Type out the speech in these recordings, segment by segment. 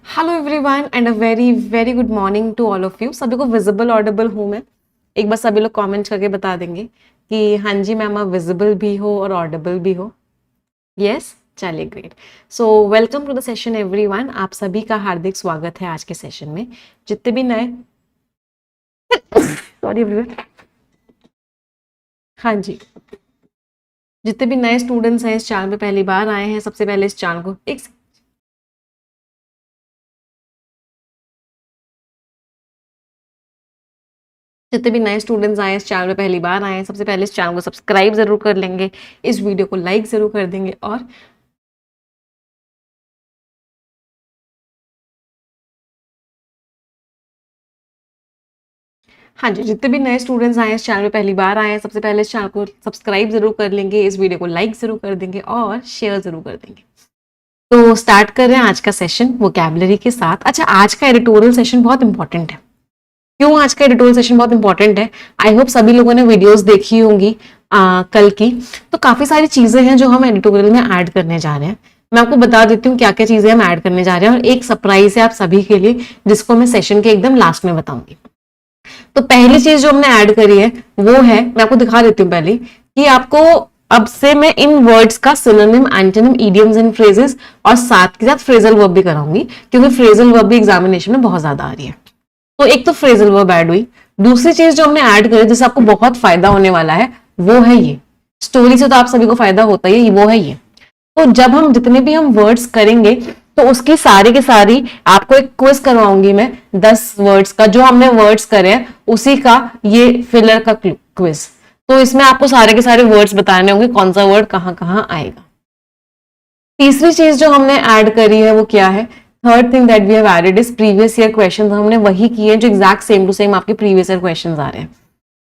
Hello everyone and a very very good morning to all of you. सभी को visible Audible हूँ मैं? एक बार सभी लोग कमेंट करके बता देंगे कि हाँ जी मैम आप विजिबल भी हो और ऑडिबल भी हो। यस, चलिए great. So welcome to the session everyone. आप सभी का हार्दिक स्वागत है आज के सेशन में। जितने भी नए सॉरी एवरीवन, हाँ जी, जितने भी नए स्टूडेंट्स हैं इस चैनल पे पहली बार आए हैं, सबसे पहले इस चैनल को जितने भी नए स्टूडेंट्स आए इस चैनल पे पहली बार आए हैं, सबसे पहले इस चैनल को सब्सक्राइब जरूर कर लेंगे, इस वीडियो को लाइक जरूर कर देंगे और हाँ जी, जितने भी नए स्टूडेंट्स आए इस चैनल पे पहली बार आए हैं, सबसे पहले इस चैनल को सब्सक्राइब जरूर कर लेंगे, इस वीडियो को लाइक जरूर कर देंगे और शेयर जरूर कर देंगे। तो स्टार्ट कर रहे हैं आज का सेशन वोकैबुलरी के साथ। अच्छा, आज का एडिटोरियल सेशन बहुत इंपॉर्टेंट है। क्यों आज का एडिटोरियल सेशन बहुत इंपॉर्टेंट है? आई होप सभी लोगों ने वीडियोस देखी होंगी कल की। तो काफी सारी चीजें हैं जो हम एडिटोरियल में ऐड करने जा रहे हैं। मैं आपको बता देती हूँ क्या क्या चीजें हम ऐड करने जा रहे हैं और एक सरप्राइज है आप सभी के लिए जिसको मैं सेशन के एकदम लास्ट में बताऊंगी। तो पहली चीज जो हमने ऐड करी है वो है, मैं आपको दिखा देती हूँ पहले, कि आपको अब से मैं इन वर्ड्स का synonym, antonym, idioms and phrases और साथ के साथ फ्रेजल वर्ब भी कराऊंगी, क्योंकि फ्रेजल वर्ब भी एग्जामिनेशन में बहुत ज्यादा आ रही है। तो एक तो फ्रेजल वर्ब ऐड हुई। दूसरी चीज जो हमने ऐड करी जिससे आपको बहुत फायदा होने वाला है वो है ये, स्टोरी से तो आप सभी को फायदा होता ही है, वो है ये। तो जब हम जितने भी हम वर्ड्स करेंगे तो उसकी सारी की सारी आपको एक क्विज करवाऊंगी मैं, 10 वर्ड्स का, जो हमने वर्ड्स करे हैं उसी का ये फिलर का क्विज। तो इसमें आपको सारे के सारे वर्ड्स बताने होंगे कौन सा वर्ड कहां कहां आएगा। तीसरी चीज जो हमने ऐड करी है वो क्या है? Third thing that we have added is previous year questions. हमने वही किए हैं जो एग्जैक्ट सेम टू सेम आपके प्रीवियस ईयर क्वेश्चंस आ रहे हैं।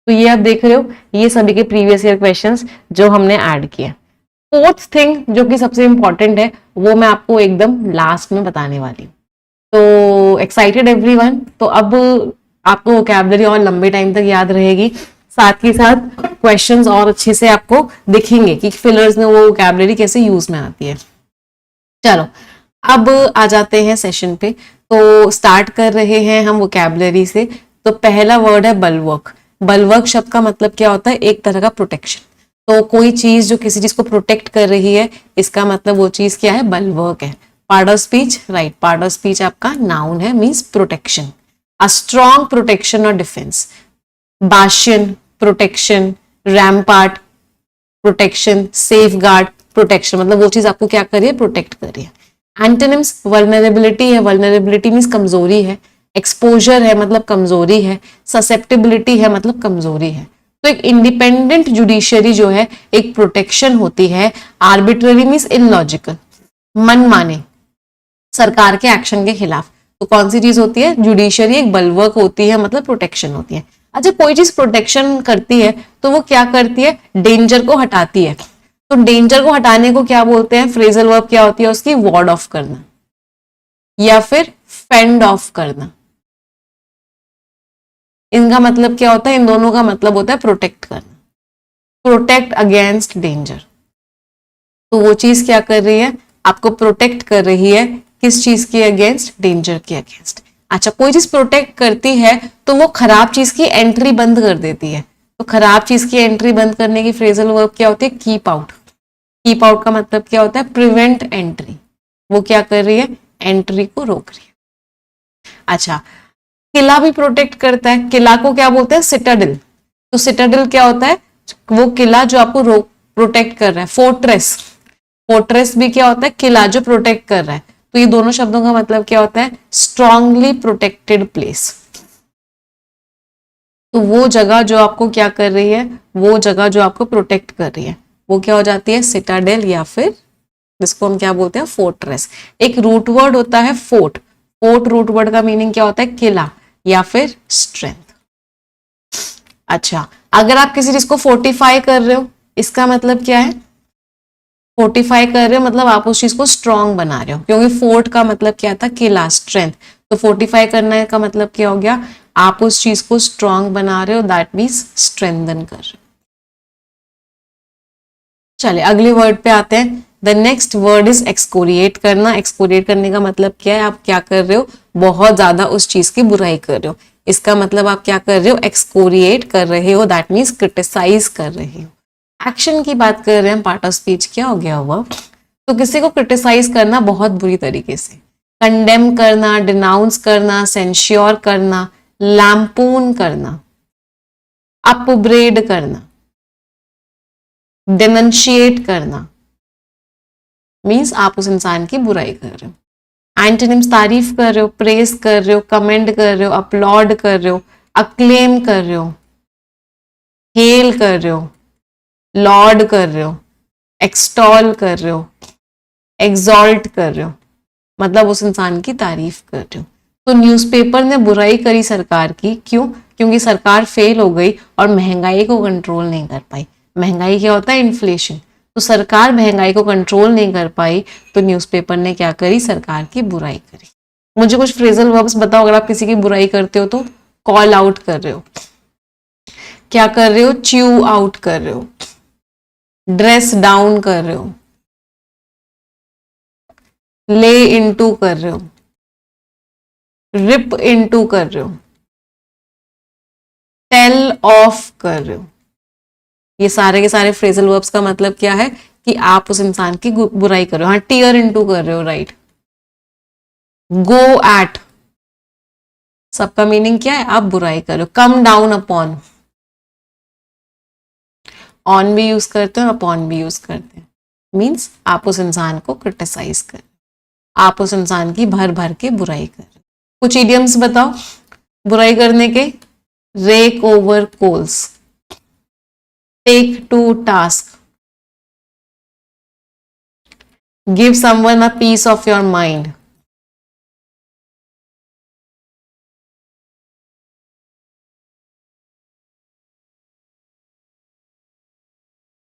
तो ये आप देख रहे हो, ये सभी के प्रीवियस ईयर क्वेश्चंस जो हमने ऐड किए। फोर्थ थिंग जो कि सबसे इंपॉर्टेंट है वो मैं आपको एकदम लास्ट में बताने वाली हूँ। तो एक्साइटेड एवरीवन? तो अब आपको वोकैबुलरी और लंबे टाइम तक याद रहेगी, साथ ही साथ क्वेश्चंस और अच्छे से आपको दिखेंगे कि फिलर्स में वो वोकैबुलरी कैसे यूज में आती है। चलो अब आ जाते हैं सेशन पे। तो स्टार्ट कर रहे हैं हम वोकैबुलरी से। तो पहला वर्ड है बलवर्क। बलवर्क शब्द का मतलब क्या होता है? एक तरह का प्रोटेक्शन। तो कोई चीज जो किसी चीज को प्रोटेक्ट कर रही है, इसका मतलब वो चीज क्या है? बलवर्क है। Part of speech, right, part of speech आपका नाउन है, means protection, a strong protection और defence. Bastion, protection, rampart, protection, safeguard, protection, मतलब वो चीज आपको क्या कर रही है? प्रोटेक्ट कर रही है। एंटोनिम्स, वल्नरेबिलिटी है, वल्नरेबिलिटी मीन्स कमजोरी है। एक्सपोजर है मतलब कमजोरी है। ससेप्टिबिलिटी है मतलब कमजोरी है। तो एक इंडिपेंडेंट जुडिशियरी जो है एक प्रोटेक्शन होती है। आर्बिट्ररी मीन्स इलॉजिकल, मनमाने, सरकार के एक्शन के खिलाफ। तो कौन सी चीज होती है? जुडिशियरी एक बलवर्क होती है, मतलब प्रोटेक्शन होती है। अच्छा, कोई चीज प्रोटेक्शन करती है तो वो क्या करती है? डेंजर को हटाती है। तो डेंजर को हटाने को क्या बोलते हैं? फ्रेजल वर्ब क्या होती है उसकी? वार्ड ऑफ करना या फिर फेंड ऑफ करना। इनका मतलब क्या होता है? इन दोनों का मतलब होता है प्रोटेक्ट करना, प्रोटेक्ट अगेंस्ट डेंजर। तो वो चीज क्या कर रही है? आपको प्रोटेक्ट कर रही है। किस चीज के अगेंस्ट? डेंजर के अगेंस्ट। अच्छा, कोई चीज प्रोटेक्ट करती है तो वो खराब चीज की एंट्री बंद कर देती है। तो खराब चीज की एंट्री बंद करने की फ्रेजल वर्ब क्या होती है? Keep out. कीप आउट का मतलब क्या होता है? Prevent entry. वो क्या कर रही है? एंट्री को रोक रही है। अच्छा, किला भी प्रोटेक्ट करता है। किला को क्या बोलते हैं? सिटाडिल। तो सिटाडिल क्या होता है? वो किला जो आपको प्रोटेक्ट कर रहा है। फोर्ट्रेस, फोर्ट्रेस भी क्या होता है? किला जो प्रोटेक्ट कर रहा है। तो ये दोनों शब्दों का मतलब क्या होता है? Strongly protected place. तो वो जगह जो आपको क्या कर रही है? वो जगह जो आपको प्रोटेक्ट कर रही है वो क्या हो जाती है? सिटाडेल या फिर जिसको हम क्या बोलते हैं? फोर्ट्रेस। एक रूट वर्ड होता है फोर्ट। फोर्ट रूट वर्ड का मीनिंग क्या होता है? किला या फिर स्ट्रेंथ। अच्छा, अगर आप किसी चीज को फोर्टिफाई कर रहे हो, इसका मतलब क्या है? फोर्टिफाई कर रहे हो मतलब आप उस चीज को स्ट्रांग बना रहे हो, क्योंकि फोर्ट का मतलब क्या था? किला, स्ट्रेंथ। तो फोर्टिफाई करने का मतलब क्या हो गया? आप उस चीज को स्ट्रांग बना रहे हो, दैट मीन्स स्ट्रेंथन कर रहे हो। चलिए अगले वर्ड पे आते हैं। द नेक्स्ट वर्ड इज एक्सकोरिएट करना। एक्सकोरिएट करने का मतलब क्या है? आप क्या कर रहे हो? बहुत ज्यादा उस चीज की बुराई कर रहे हो। इसका मतलब आप क्या कर रहे हो? एक्सकोरिएट कर रहे हो, दैट मीन्स क्रिटिसाइज कर रहे हो। एक्शन की बात कर रहे हैं, पार्ट ऑफ स्पीच क्या हो गया हुआ? तो किसी को क्रिटिसाइज करना बहुत बुरी तरीके से, कंडेम करना, डिनाउंस करना, सेंश्योर करना, लैम्पून करना, अपब्रेड करना, डेनंशिएट करना, मीन्स आप उस इंसान की बुराई कर रहे हो। एंटोनिम्स तारीफ कर रहे हो, प्रेज कर रहे हो, कमेंड कर रहे हो, अपलॉड कर रहे हो, अक्लेम कर रहे हो, हेल कर रहे हो, लॉर्ड कर रहे हो, एक्सटॉल कर रहे हो, एग्जॉल्ट कर रहे हो, मतलब उस इंसान की तारीफ कर रहे हो। तो न्यूज़पेपर ने बुराई करी सरकार की, क्यों? क्योंकि सरकार फेल हो गई और महंगाई को कंट्रोल नहीं कर पाई। महंगाई क्या होता है? इन्फ्लेशन। तो सरकार महंगाई को कंट्रोल नहीं कर पाई, तो न्यूज़पेपर ने क्या करी? सरकार की बुराई करी। मुझे कुछ फ्रेजल वर्ब्स बताओ, अगर आप किसी की बुराई करते हो तो। कॉल आउट कर रहे हो, क्या कर रहे हो? च्यू आउट कर रहे हो, ड्रेस डाउन कर रहे हो, ले इनटू कर रहे हो, रिप इनटू कर रहे हो, टेल ऑफ कर रहे हो। ये सारे के सारे फ्रेजल वर्ब्स का मतलब क्या है? कि आप उस इंसान की बुराई कर रहे हो। हाँ, टीयर इनटू कर रहे हो, राइट। गो एट, सबका मीनिंग क्या है? आप बुराई कर रहे हो। कम डाउन अपॉन, ऑन भी यूज करते हो, अपॉन भी यूज करते हैं, मीन्स आप उस इंसान को क्रिटिसाइज कर, आप उस इंसान की भर भर के बुराई कर। कुछ इडियम्स बताओ बुराई करने के। Rake over coals, take to task, give someone a piece of your mind,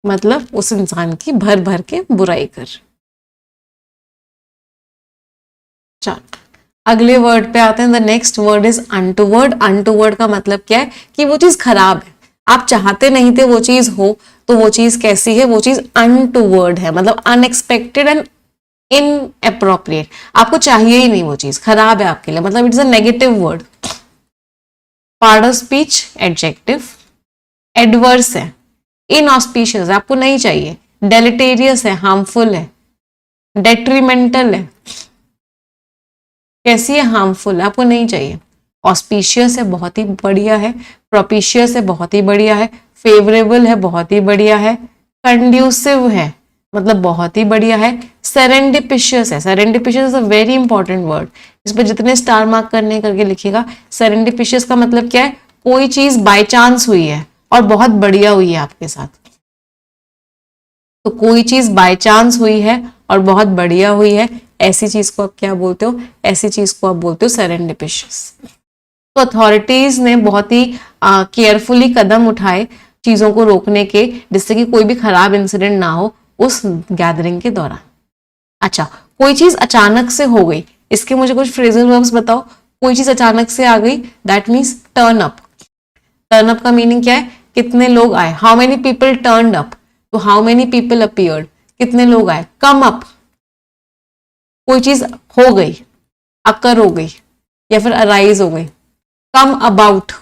मतलब उस इंसान की भर भर के बुराई कर। चलो अगले वर्ड पे आते हैं। The next word is untoward. Untoward का मतलब क्या है? कि वो चीज खराब है, आप चाहते नहीं थे वो चीज हो, तो वो चीज कैसी है? वो चीज अनटूवर्ड है, मतलब अनएक्सपेक्टेड एंड इनअप्रोप्रिएट। आपको चाहिए ही नहीं, वो चीज खराब है आपके लिए, मतलब it's a negative word. Part of speech adjective. Adverse है, इनऑस्पिशियस है, आपको नहीं चाहिए। डेलिटेरियस है, हार्मफुल है। डेट्रीमेंटल है, कैसी है? हार्मफुल, आपको नहीं चाहिए। ऑस्पिशियस है, बहुत ही बढ़िया है। प्रोपिशियस है, बहुत ही बढ़िया है। फेवरेबल है, बहुत ही बढ़िया है। कंड्यूसिव है, मतलब बहुत ही बढ़िया है। सेरेंडिपिशियस है, serendipitous is a very important word, इस पर जितने स्टार मार्क करने करके लिखिएगा। सेरेंडिपिशियस का मतलब क्या है? कोई चीज बाय चांस हुई है और बहुत बढ़िया हुई है आपके साथ। तो कोई चीज बाय चांस हुई है और बहुत बढ़िया हुई है, ऐसी चीज को आप क्या बोलते हो? ऐसी चीज को आप बोलते हो सेरेंडिपिशियस। तो अथॉरिटीज ने बहुत ही केयरफुली कदम उठाए चीजों को रोकने के, जिससे कि कोई भी खराब इंसिडेंट ना हो उस गैदरिंग के दौरान। अच्छा, कोई चीज अचानक से हो गई, इसके मुझे कुछ फ्रेजल वर्ब्स बताओ। कोई चीज अचानक से आ गई, that means turn up. Turn up का मीनिंग क्या है? कितने लोग आए। How many people turn up, तो हाउ मेनी पीपल अपीयर्ड, कितने लोग आए। कम अप, कोई चीज हो गई, अकर हो गई या फिर अराइज हो गई। कम अबाउट,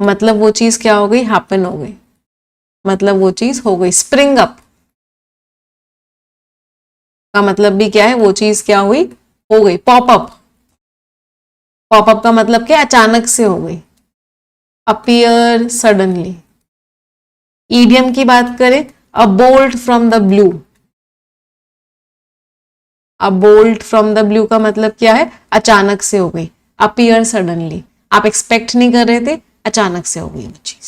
मतलब वो चीज क्या हो गई? हैपन हो गई, मतलब वो चीज हो गई। स्प्रिंग अप का मतलब भी क्या है? वो चीज क्या हुई? हो गई। पॉप अप, पॉप अप का मतलब क्या? अचानक से हो गई। Appear suddenly. ईडियम की बात करें, अ bolt from the blue. A bolt from the blue का मतलब क्या है? अचानक से हो गई। अपीयर सडनली, आप एक्सपेक्ट नहीं कर रहे थे, अचानक से हो गई वो चीज।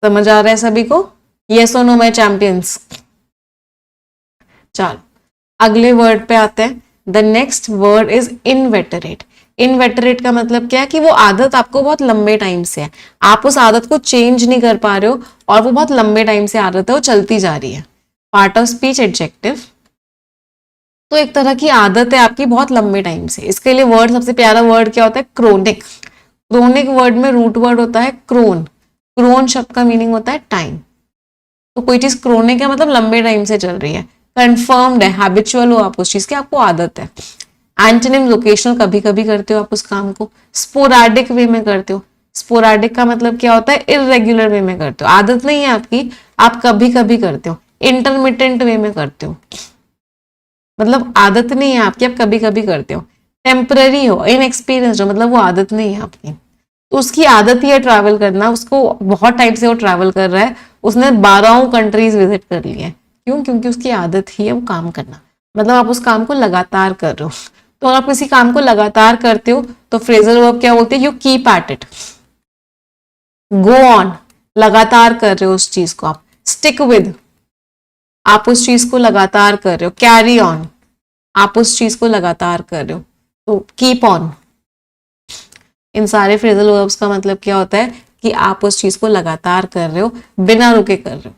समझ आ रहा है सभी को? यस और नो माय चैंपियंस? चलो अगले वर्ड पे आते हैं। The next word is inveterate. Inveterate का मतलब क्या है? कि वो आदत आपको बहुत लंबे टाइम से है, आप उस आदत को चेंज नहीं कर पा रहे हो और वो बहुत लंबे टाइम से आदत है, वो चलती जा रही है। Part of speech adjective. तो एक तरह की आदत है आपकी बहुत लंबे टाइम से, इसके लिए वर्ड सबसे प्यारा वर्ड क्या होता है? क्रोनिक। क्रोनिक वर्ड में रूट वर्ड होता है क्रोन। क्रोन शब्द का मीनिंग होता है टाइम। तो कोई चीज क्रोनिक है मतलब लंबे टाइम से चल रही है। कंफर्म्ड है, हैबिचुअल हो आप उस चीज की, आपको आदत है। एंटोनिम लोकेशनल, कभी कभी करते हो आप उस काम को। स्पोराडिक वे में करते हो। स्पोराडिक का मतलब क्या होता है, इरेगुलर वे में करते हो, आदत नहीं है आपकी, आप कभी कभी करते हो। इंटरमिटेंट वे में करते हो, मतलब आदत नहीं है आपकी, आप कभी कभी करते हो। टेम्पररी हो, इनएक्सपीरियंस्ड हो, मतलब वो आदत नहीं है आपकी। तो उसकी आदत ही है ट्रैवल करना, उसको बहुत टाइम से वो ट्रैवल कर रहा है, उसने 12 कंट्रीज विजिट कर लिए हैं। क्यों? क्योंकि उसकी आदत ही है वो काम करना, मतलब आप उस काम को लगातार कर रहे हो। तो अगर आप किसी काम को लगातार करते हो तो फ्रेजल वर्ब क्या बोलते हैं, you keep at it, go on, लगातार कर रहे हो उस चीज को आप। स्टिक विद, आप उस चीज को लगातार कर रहे हो। कैरी ऑन, आप उस चीज को लगातार कर रहे हो। तो कीप ऑन, इन सारे फ्रेजल वर्ब्स का मतलब क्या होता है कि आप उस चीज को लगातार कर रहे हो, बिना रुके कर रहे हो।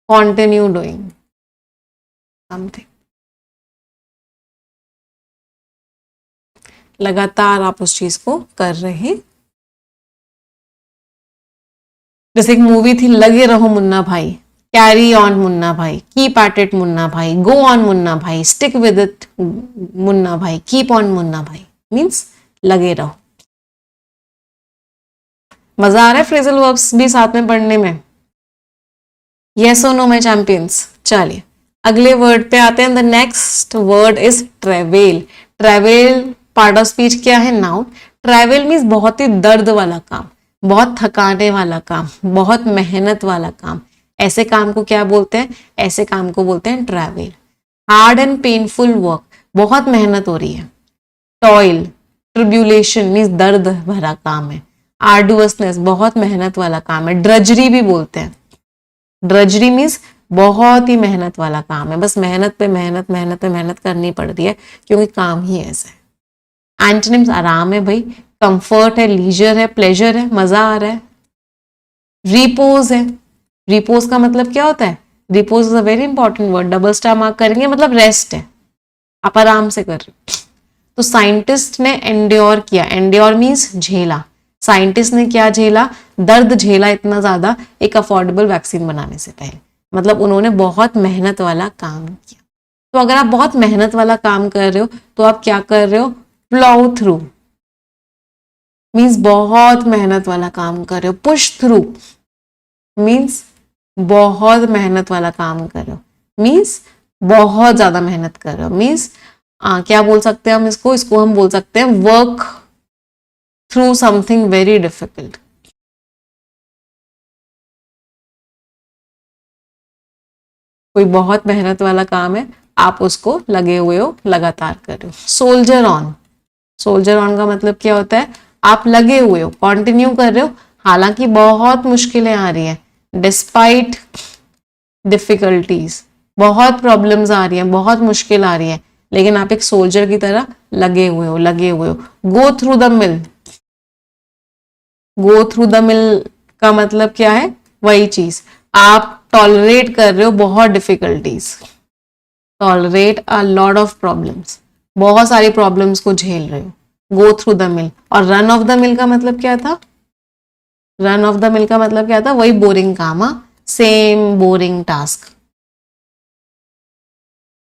कॉन्टिन्यू डूइंग समथिंग, लगातार आप उस चीज को कर रहे हैं। जैसे एक मूवी थी लगे रहो मुन्ना भाई, कैरी ऑन मुन्ना भाई, कीप एट इट मुन्ना भाई, गो ऑन मुन्ना भाई, स्टिक विद इट मुन्ना भाई, कीप ऑन मुन्ना भाई, मीन्स लगे रहो। मजा आ रहा है फ्रेजल वर्ब्स भी साथ में पढ़ने में? यस और नो माय चैंपियंस। चलिए अगले वर्ड पे आते हैं। The next word is travel. Travel part of speech क्या है? नाउन। ट्रेवल मीन्स बहुत ही दर्द वाला काम, बहुत थकाने वाला काम, बहुत मेहनत वाला काम। ऐसे काम को क्या बोलते हैं? ऐसे काम को बोलते हैं travel. Hard and painful work, बहुत मेहनत हो रही है। टॉयल, ट्रिब्यूलेशन मीन्स दर्द भरा काम है। आर्डुअसनेस, बहुत मेहनत वाला काम है। ड्रजरी भी बोलते हैं। ड्रजरी मीन्स बहुत ही मेहनत वाला काम है, बस मेहनत पे मेहनत, मेहनत पे मेहनत करनी पड़ती है क्योंकि काम ही ऐसा है। एंटोनिम्स आराम है भाई, कंफर्ट है, लीजर है, प्लेजर है, मजा आ रहा है। रिपोज है। रिपोज का मतलब क्या होता है? Repose is a very important word, double star mark करेंगे, मतलब रेस्ट है, आप आराम से कर रहे हो। तो साइंटिस्ट ने एंड्योर किया, एंड्योर मीन्स झेला। साइंटिस्ट ने क्या झेला? दर्द झेला इतना ज्यादा एक अफोर्डेबल वैक्सीन बनाने से पहले, मतलब उन्होंने बहुत मेहनत वाला काम किया। तो अगर आप बहुत मेहनत वाला काम कर रहे हो तो आप क्या कर रहे हो? प्लाउ थ्रू मीन्स बहुत मेहनत वाला काम कर रहे हो। पुश थ्रू मीन्स बहुत मेहनत वाला काम कर रहे हो, मीन्स बहुत ज्यादा मेहनत कर रहे हो। मीन्स क्या बोल सकते हैं हम इसको? इसको हम बोल सकते हैं work through something very difficult. कोई बहुत मेहनत वाला काम है, आप उसको लगे हुए हो, लगातार कर रहे हो। सोल्जर ऑन, सोल्जर ऑन का मतलब क्या होता है? आप लगे हुए हो, कंटिन्यू कर रहे हो, हालांकि बहुत मुश्किलें आ रही हैं, डिस्पाइट डिफिकल्टीज, बहुत प्रॉब्लम्स आ रही हैं, बहुत मुश्किल आ रही है, लेकिन आप एक सोल्जर की तरह लगे हुए हो, लगे हुए हो। Go through the mill, go through the mill का मतलब क्या है? वही चीज, आप टॉलरेट कर रहे हो बहुत difficulties, tolerate a lot of problems, बहुत सारी प्रॉब्लम्स को झेल रहे हो। Go through the mill. और रन ऑफ द मिल का मतलब क्या था? रन ऑफ द मिल का मतलब क्या था? वही बोरिंग काम, सेम बोरिंग टास्क।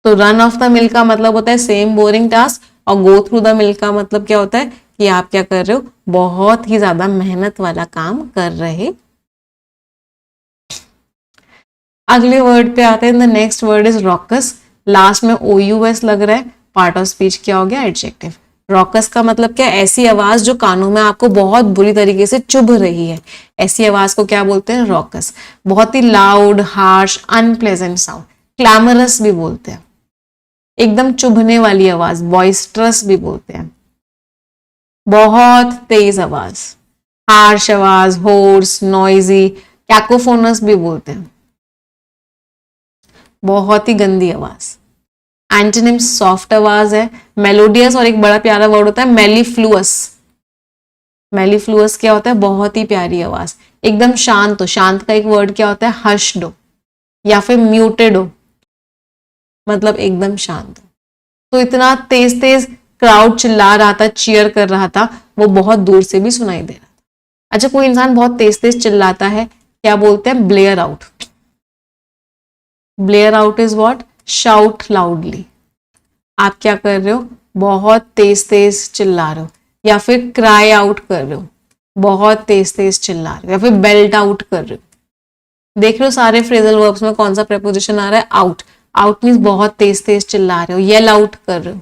तो रन ऑफ द मिल का मतलब होता है सेम बोरिंग टास्क, और गो थ्रू द मिल का मतलब क्या होता है कि आप क्या कर रहे हो? बहुत ही ज्यादा मेहनत वाला काम कर रहे। अगले वर्ड पे आते हैं। The next word is rocks. Last में ओ यू एस लग रहा है, पार्ट ऑफ स्पीच क्या हो गया? एडजेक्टिव। रॉकस का मतलब क्या? ऐसी आवाज जो कानों में आपको बहुत बुरी तरीके से चुभ रही है, ऐसी आवाज को क्या बोलते हैं? रॉकस। बहुत ही loud, harsh, unpleasant sound. Clamorous भी बोलते हैं, एकदम चुभने वाली आवाज, बॉइस्ट्रस भी बोलते हैं, बहुत तेज आवाज, हार्श आवाज, होर्स, नॉइजी, कैकोफोनस भी बोलते हैं, बहुत ही गंदी आवाज। एंटोनिम सॉफ्ट आवाज है, मेलोडियस, और एक बड़ा प्यारा वर्ड होता है मेलीफ्लुअस। मेलीफ्लुअस क्या होता है? बहुत ही प्यारी आवाज। एकदम शांत हो, शांत का एक वर्ड क्या होता है? हश्ड हो, या फिर म्यूटेड हो, मतलब एकदम शांत हो। तो इतना तेज तेज क्राउड चिल्ला रहा था, चीयर कर रहा था, वो बहुत दूर से भी सुनाई दे रहा था। अच्छा, कोई इंसान बहुत तेज तेज चिल्लाता है, क्या बोलते हैं? Blair out. Blair out is what? Shout loudly. आप क्या कर रहे हो? बहुत तेज तेज चिल्ला रहे हो। या फिर क्राई आउट कर रहे हो, बहुत तेज तेज चिल्ला रहे हो। या फिर बेल्ट आउट कर रहे हो। देख रहे हो सारे फ्रेजल वर्ब्स में कौन सा प्रेपोजिशन आ रहा है? आउट। आउट मीन्स बहुत तेज तेज चिल्ला रहे हो, येल आउट कर रहे हो,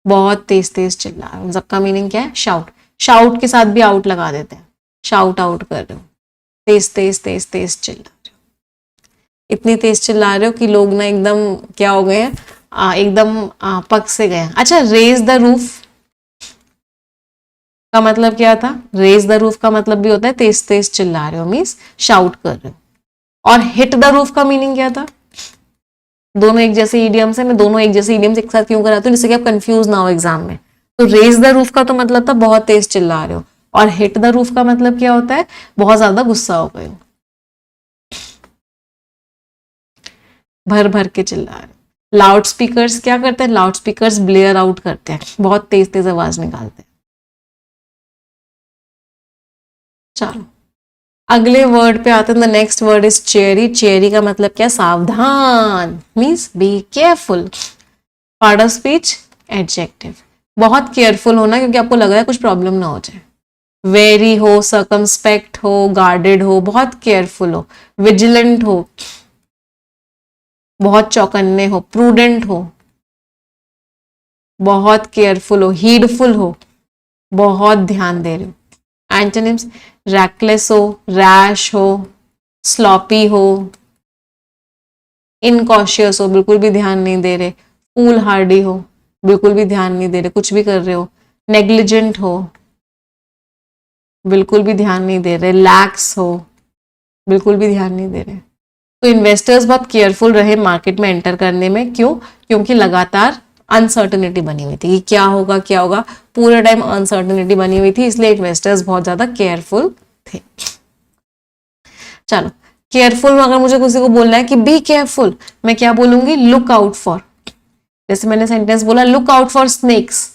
बहुत तेज तेज चिल्ला रहे हो। सबका मीनिंग क्या है? शाउट। शाउट के साथ भी आउट लगा देते हैं, शाउट आउट कर रहे हो, तेज तेज तेज तेज चिल्ला रहे हो। इतनी तेज चिल्ला रहे हो कि लोग ना एकदम क्या हो गए हैं, एकदम पक से गए। अच्छा, रेज द रूफ का मतलब क्या था? रेज द रूफ का मतलब भी होता है तेज तेज चिल्ला रहे हो, मीन्स शाउट कर रहे हो। और हिट द रूफ का मीनिंग क्या था? दोनों एक जैसे इडियम्स है, मैं दोनों एक जैसे इडियम्स एक साथ क्यों कराती हूँ, जिससे कि आप कंफ्यूज ना हो एग्जाम में। तो रेज द रूफ का तो मतलब था बहुत तेज चिल्ला रहे हो, और हिट द रूफ का मतलब क्या होता है? बहुत ज्यादा गुस्सा हो गए हो, भर भर के चिल्ला रहे हो। लाउड स्पीकर्स क्या करते हैं? लाउड स्पीकर्स ब्लेयर आउट करते हैं, बहुत तेज तेज आवाज निकालते हैं। चलो अगले वर्ड पे आते हैं। The next word is cherry. Cherry का मतलब क्या? सावधान, means be careful. Part of speech adjective. बहुत केयरफुल होना, क्योंकि आपको लग रहा है कुछ प्रॉब्लम ना हो जाए। वेरी हो, सर्कमस्पेक्ट हो, गार्डेड हो, बहुत केयरफुल हो, विजिलेंट हो, बहुत चौकन्ने हो, प्रूडेंट हो, बहुत केयरफुल हो, हीडफुल हो, बहुत ध्यान दे रहे हो। एंटोनिम्स: रैकलेस हो, रैश हो, स्लॉपी हो, इनकॉशियस हो, बिल्कुल भी ध्यान नहीं दे रहे, फूल हार्डी हो, बिल्कुल भी ध्यान नहीं दे रहे, कुछ भी कर रहे हो, नेग्लिजेंट हो, बिल्कुल भी ध्यान नहीं दे रहे, लैक्स हो, बिल्कुल भी ध्यान नहीं दे रहे। तो इन्वेस्टर्स बहुत केयरफुल रहे मार्केट में एंटर करने में। क्यों? क्योंकि लगातार अनसर्टनिटी बनी हुई थी कि क्या होगा क्या होगा, पूरे टाइम अनसर्टनिटी बनी हुई थी, इसलिए इन्वेस्टर्स बहुत ज्यादा केयरफुल थे। चलो, केयरफुल अगर मुझे किसी को बोलना है कि बी केयरफुल, मैं क्या बोलूंगी? Look out for. जैसे मैंने सेंटेंस बोला लुक आउट फॉर स्नेक्स,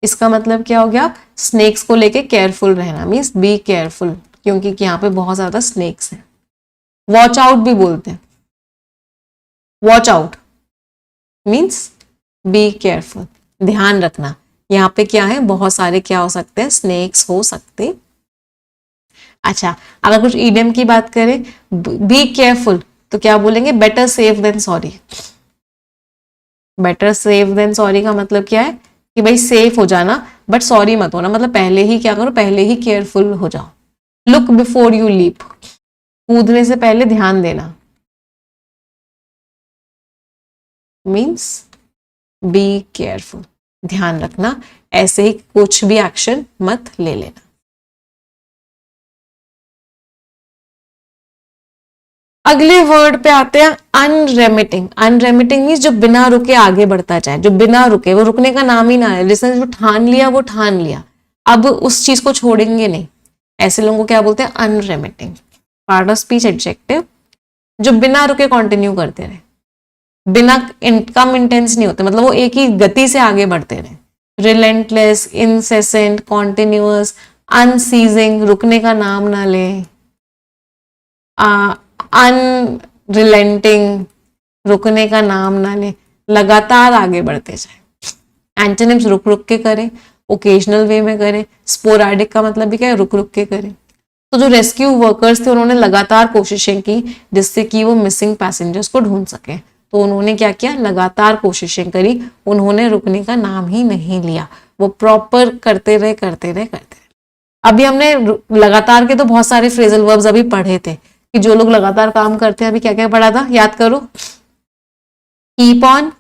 इसका मतलब क्या हो गया? स्नेक्स को लेके केयरफुल रहना, मीन्स बी केयरफुल, क्योंकि यहाँ पे बहुत ज्यादा स्नेक्स हैं। वॉच आउट भी बोलते हैं, watch out means be careful, ध्यान रखना। यहाँ पे क्या है? बहुत सारे क्या हो सकते हैं? स्नेक्स हो सकते। अच्छा, अगर कुछ ईडियम की बात करें, बी केयरफुल, तो क्या बोलेंगे? Better safe than sorry. Better safe than sorry का मतलब क्या है? कि भाई सेफ हो जाना बट सॉरी मत होना, मतलब पहले ही क्या करो? पहले ही केयरफुल हो जाओ। लुक बिफोर यू लीप, कूदने से पहले ध्यान देना, मीन्स बी केयरफुल, ध्यान रखना, ऐसे ही कुछ भी एक्शन मत ले लेना। अगले वर्ड पे आते हैं अनरेमिटिंग। अनरेमिटिंग मीन्स जो बिना रुके आगे बढ़ता जाए, जो बिना रुके, वो रुकने का नाम ही ना है। जिसने जो ठान लिया वो ठान लिया, अब उस चीज को छोड़ेंगे नहीं, ऐसे लोगों को क्या बोलते हैं? अनरेमिटिंग। पार्ट ऑफ स्पीच एडजेक्टिव, जो बिना रुके कंटिन्यू करते रहे, बिना कम इंटेंस नहीं होते, मतलब वो एक ही गति से आगे बढ़ते रहे। रिलेंटलेस, इंसेसेंट, कॉन्टिन्यूअस, अनसीजिंग, रुकने का नाम ना ले, अनरिलेंटिंग, रुकने का नाम ना ले, लगातार आगे बढ़ते जाए। एंटोनिम्स: रुक रुक के करें, ओकेजनल वे में करें, स्पोराडिक का मतलब भी क्या है? रुक रुक के करें। तो जो रेस्क्यू वर्कर्स थे उन्होंने लगातार कोशिशें की जिससे कि वो मिसिंग पैसेंजर्स को ढूंढ सके। तो उन्होंने क्या किया? लगातार कोशिशें करी, उन्होंने रुकने का नाम ही नहीं लिया, वो प्रॉपर करते रहे करते रहे करते रहे। अभी हमने लगातार के तो बहुत सारे फ्रेजल वर्ब्स अभी पढ़े थे कि जो लोग लगातार काम करते हैं। अभी क्या क्या पढ़ा था? याद करो। Keep on,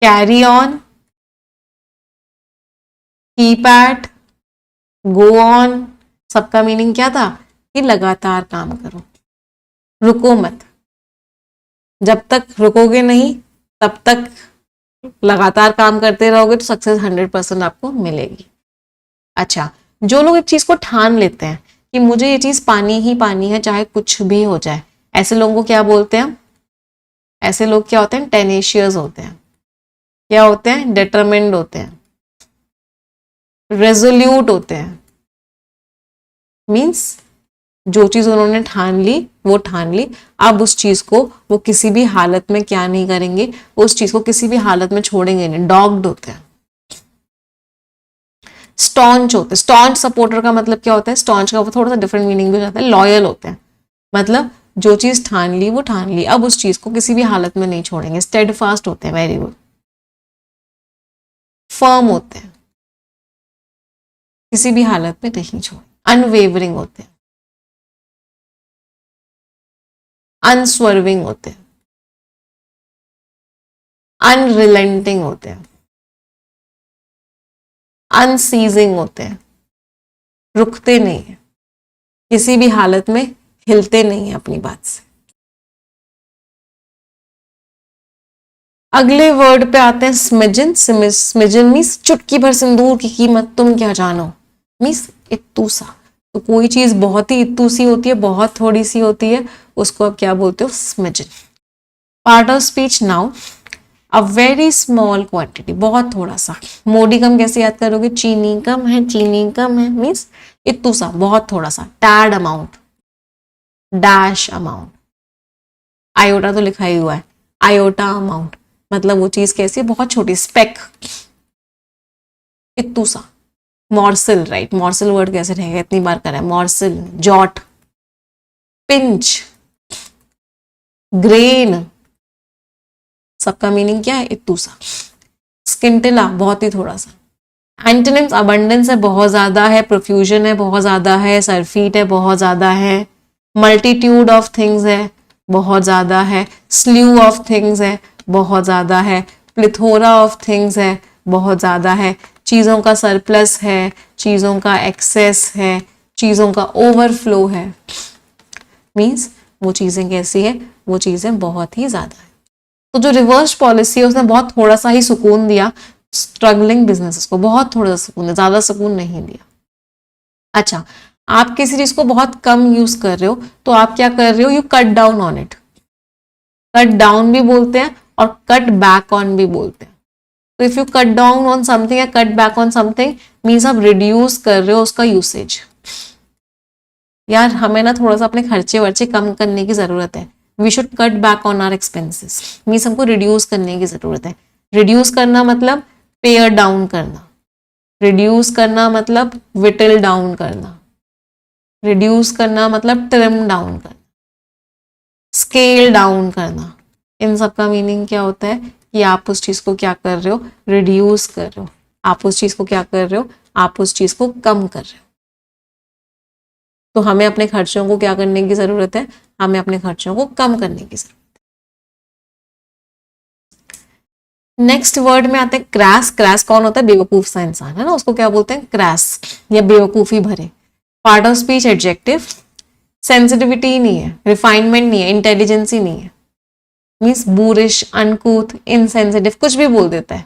carry on, keep at, go on, सबका मीनिंग क्या था? कि लगातार काम करो, रुको मत। जब तक रुकोगे नहीं तब तक लगातार काम करते रहोगे तो सक्सेस 100% आपको मिलेगी। अच्छा, जो लोग एक चीज को ठान लेते हैं कि मुझे ये चीज पानी ही पानी है चाहे कुछ भी हो जाए, ऐसे लोगों को क्या बोलते हैं? ऐसे लोग क्या होते हैं? टेनेशियस होते हैं। क्या होते हैं? डिटरमिन्ड होते हैं, रेजोल्यूट होते हैं, मीन्स जो चीज उन्होंने ठान ली वो ठान ली, अब उस चीज को वो किसी भी हालत में क्या नहीं करेंगे, उस चीज को किसी भी हालत में छोड़ेंगे नहीं। डॉग्ड होते हैं। स्टॉन्च होते हैं। स्टॉन्च सपोर्टर का मतलब क्या होता है, स्टॉन्च का थोड़ा सा डिफरेंट मीनिंग भी हो जाता है। लॉयल होते हैं, मतलब जो चीज ठान ली वो ठान ली, अब उस चीज को किसी भी हालत में नहीं छोड़ेंगे। स्टेडफास्ट होते हैं, वेरी गुड। फर्म होते हैं, किसी भी हालत में नहीं छोड़े। अनवेवरिंग होते हैं, अनस्वर्विंग होते हैं, अनरिलेंटिंग होते हैं, अनसीजिंग होते हैं, रुकते नहीं है, किसी भी हालत में हिलते नहीं है अपनी बात से। अगले वर्ड पे आते हैं स्मिजन। स्मिजन मीन्स चुटकी भर सिंदूर की कीमत तुम क्या जानो, मीन्स इत्तू सा। तो कोई चीज बहुत ही इत्तू सी होती है, बहुत थोड़ी सी होती है, उसको आप क्या बोलते हो, smidgen. Part of speech noun, a very small quantity, बहुत थोड़ा सा। मोडी कम कैसे याद करोगे, चीनी कम है, चीनी कम है, मीन्स इत्तू सा, बहुत थोड़ा सा। टैड अमाउंट, डैश अमाउंट, आयोटा तो लिखा ही हुआ है, आयोटा अमाउंट, मतलब वो चीज कैसी है, बहुत छोटी। स्पेक, इत्तू सा। मॉर्सल, राइट, मॉर्सल वर्ड कैसे रहेगा, इतनी बार करा है, मॉर्सल। जॉट, पिंच, ग्रेन, सबका मीनिंग क्या है, इत्तू सा। स्किंटिला, बहुत ही थोड़ा सा। एंटोनिम्स, अबंडेंस है, बहुत ज्यादा है, प्रोफ्यूजन है, बहुत ज्यादा है, सरफीट है, बहुत ज्यादा है, मल्टीट्यूड ऑफ थिंग्स है, बहुत ज्यादा है, स्ल्यू ऑफ थिंग्स है, बहुत ज्यादा है, प्लिथोरा ऑफ थिंग्स है, बहुत ज्यादा है, चीजों का सरप्लस है, चीजों का एक्सेस है, चीजों का ओवरफ्लो है। मीन्स वो चीजें कैसी है, वो चीजें बहुत ही ज्यादा है। तो जो रिवर्स पॉलिसी है उसने बहुत थोड़ा सा ही सुकून दिया स्ट्रगलिंग बिजनेसेस को, बहुत थोड़ा सा सुकून, ज्यादा सुकून नहीं दिया। अच्छा, आप किसी चीज को बहुत कम यूज कर रहे हो तो आप क्या कर रहे हो, you cut down on it. Cut down भी बोलते हैं और कट बैक ऑन भी बोलते हैं। तो if you cut down on something या cut back on something means आप रिड्यूस कर रहे हो उसका यूसेज। यार हमें ना थोड़ा सा अपने खर्चे वर्चे कम करने की जरूरत है। We should cut back on our expenses, means हमको रिड्यूस करने की जरूरत है। रिड्यूस करना मतलब पेयर डाउन करना, रिड्यूस करना मतलब विटल डाउन करना, रिड्यूस करना मतलब ट्रिम डाउन करना, स्केल डाउन करना। इन सब का मीनिंग क्या होता है कि आप उस चीज को क्या कर रहे हो, रिड्यूस कर रहे हो। आप उस चीज को क्या कर रहे हो, आप उस चीज को कम कर रहे हो। तो हमें अपने खर्चों को क्या करने की जरूरत है, हमें अपने खर्चों को कम करने की जरूरत है। नेक्स्ट वर्ड में आते हैं क्रैस। क्रैस कौन होता है, बेवकूफ सा इंसान है ना, उसको क्या बोलते हैं, क्रैस या बेवकूफी भरे। Part of speech adjective, sensitivity नहीं है, रिफाइनमेंट नहीं है, इंटेलिजेंसी नहीं है, मीन्स बूरिश, अनकूथ, इनसेंसिटिव, कुछ भी बोल देता है,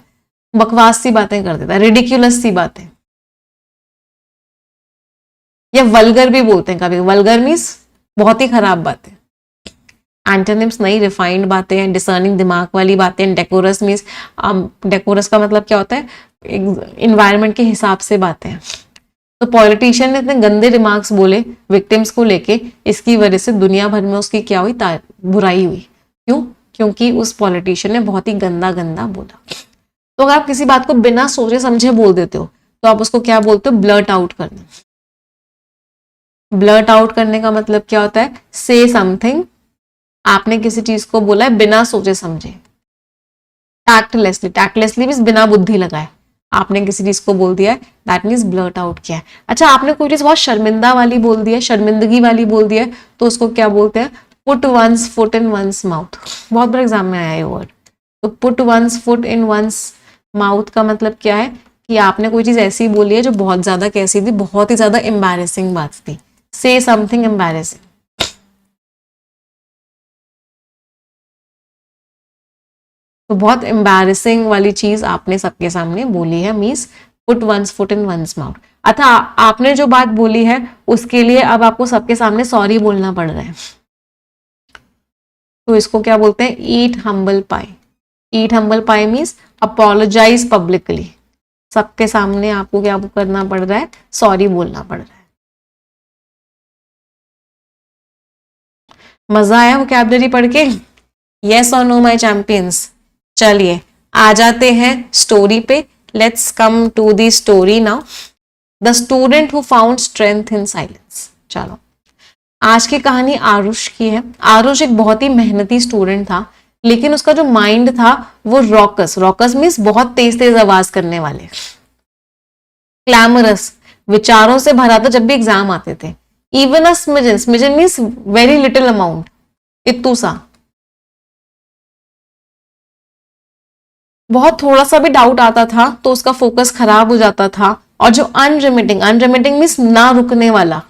बकवास सी बातें कर देता है, रिडिक्यूलस सी बातें, या वल्गर भी बोलते हैं कभी। वल्गर मीन्स बहुत ही खराब बातें। एंटोनिम्स नहीं, रिफाइंड बातें हैं, डिसर्निंग दिमाग वाली बातें। डेकोरस मीन्स, डेकोरस का मतलब क्या होता है, इन्वायरमेंट के हिसाब से बातें हैं। तो पॉलिटिशियन ने इतने गंदे रिमार्क्स बोले विक्टिम्स को लेके, इसकी वजह से दुनिया भर में उसकी क्या हुई, बुराई हुई। क्यों, क्योंकि उस पॉलिटिशियन ने बहुत ही गंदा गंदा बोला। तो अगर आप किसी बात को बिना सोचे समझे बोल देते हो तो आप उसको क्या बोलते हो, ब्लर्ट आउट करना। ब्लर्ट आउट करने का मतलब क्या होता है, से समथिंग, आपने किसी चीज को बोला है बिना सोचे समझे। टैक्टलेसली, टैक्टलेसली मीन्स बिना बुद्धि लगाए आपने किसी चीज को बोल दिया है, दैट मीन्स ब्लर्ट आउट किया है। अच्छा, आपने कोई चीज बहुत शर्मिंदा वाली बोल दी है, शर्मिंदगी वाली बोल दी है, तो उसको क्या बोलते हैं, put one's foot in one's mouth. बहुत बार एग्जाम में आया है वर्ड। तो put one's foot in one's mouth का मतलब क्या है कि आपने कोई चीज ऐसी बोली है जो बहुत ज्यादा कैसी थी, बहुत ही ज्यादा एम्बैरेसिंग बात थी। से समथिंग एम्बैरेसिंग। तो बहुत एम्बैरेसिंग वाली चीज आपने सबके सामने बोली है, means put one's foot in one's mouth. अच्छा, आपने जो बात बोली है उसके लिए अब आपको सबके सामने सॉरी बोलना पड़ रहा है, तो इसको क्या बोलते हैं, eat humble pie. Eat humble pie means apologize publicly, सबके सामने आपको क्या करना पड़ रहा है, सॉरी बोलना पड़ रहा है। मजा आया वोकैबुलरी पढ़ के? यस और नो माय चैंपियंस? चलिए आ जाते हैं स्टोरी पे। Let's come to the story now. The student who found strength in silence. चलो आज की कहानी आरुष की है। आरुष एक बहुत ही मेहनती स्टूडेंट था, लेकिन उसका जो माइंड था वो रॉकस, रॉकस मीन्स बहुत तेज तेज आवाज करने वाले, क्लैमरस, विचारों से भरा था जब भी एग्जाम आते थे। Even a smidgen, smidgen means very little amount, इतू सा, बहुत थोड़ा सा भी डाउट आता था तो उसका फोकस खराब हो जाता था। और जो अनरिमिटिंग, अनरिमिटिंग मीन्स ना रुकने वाला,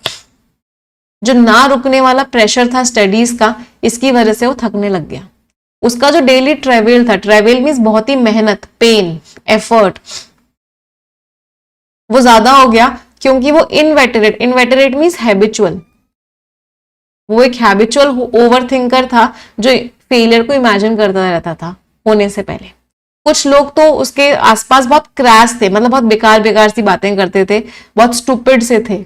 जो ना रुकने वाला प्रेशर था स्टडीज का, इसकी वजह से वो थकने लग गया। उसका जो डेली ट्रेवल था, ट्रेवल मीन्स बहुत ही मेहनत, पेन, एफर्ट, वो ज्यादा हो गया क्योंकि वो इनवेटरेट, इनवेटरेट मीन्स हैबिचुअल, वो एक हैबिचुअल ओवर थिंकर था जो फेलियर को इमेजिन करता रहता था होने से पहले। कुछ लोग तो उसके आसपास बहुत क्रैश थे, मतलब बहुत बेकार बेकार सी बातें करते थे, बहुत स्टूपिड से थे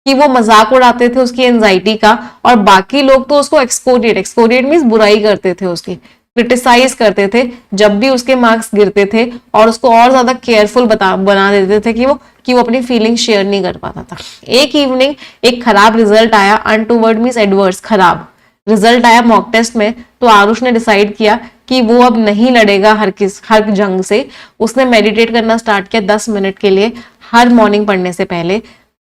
कि वो मजाक उड़ाते थे उसकी एंजाइटी का। और बाकी लोग तो उसको एक्सकोरिएट, एक्सकोरिएट मीन्स बुराई करते थे उसकी, क्रिटिसाइज करते थे जब भी उसके मार्क्स गिरते थे, और उसको और ज्यादा केयरफुल बना देते थे कि वो अपनी फीलिंग शेयर नहीं कर पाता था। एक इवनिंग एक खराब रिजल्ट आया, अनटूवर्ड मीन्स एडवर्स, खराब रिजल्ट आया मॉक टेस्ट में। तो आरुष ने डिसाइड किया कि वो अब नहीं लड़ेगा हर जंग से। उसने मेडिटेट करना स्टार्ट किया 10 मिनट के लिए हर मॉर्निंग पढ़ने से पहले।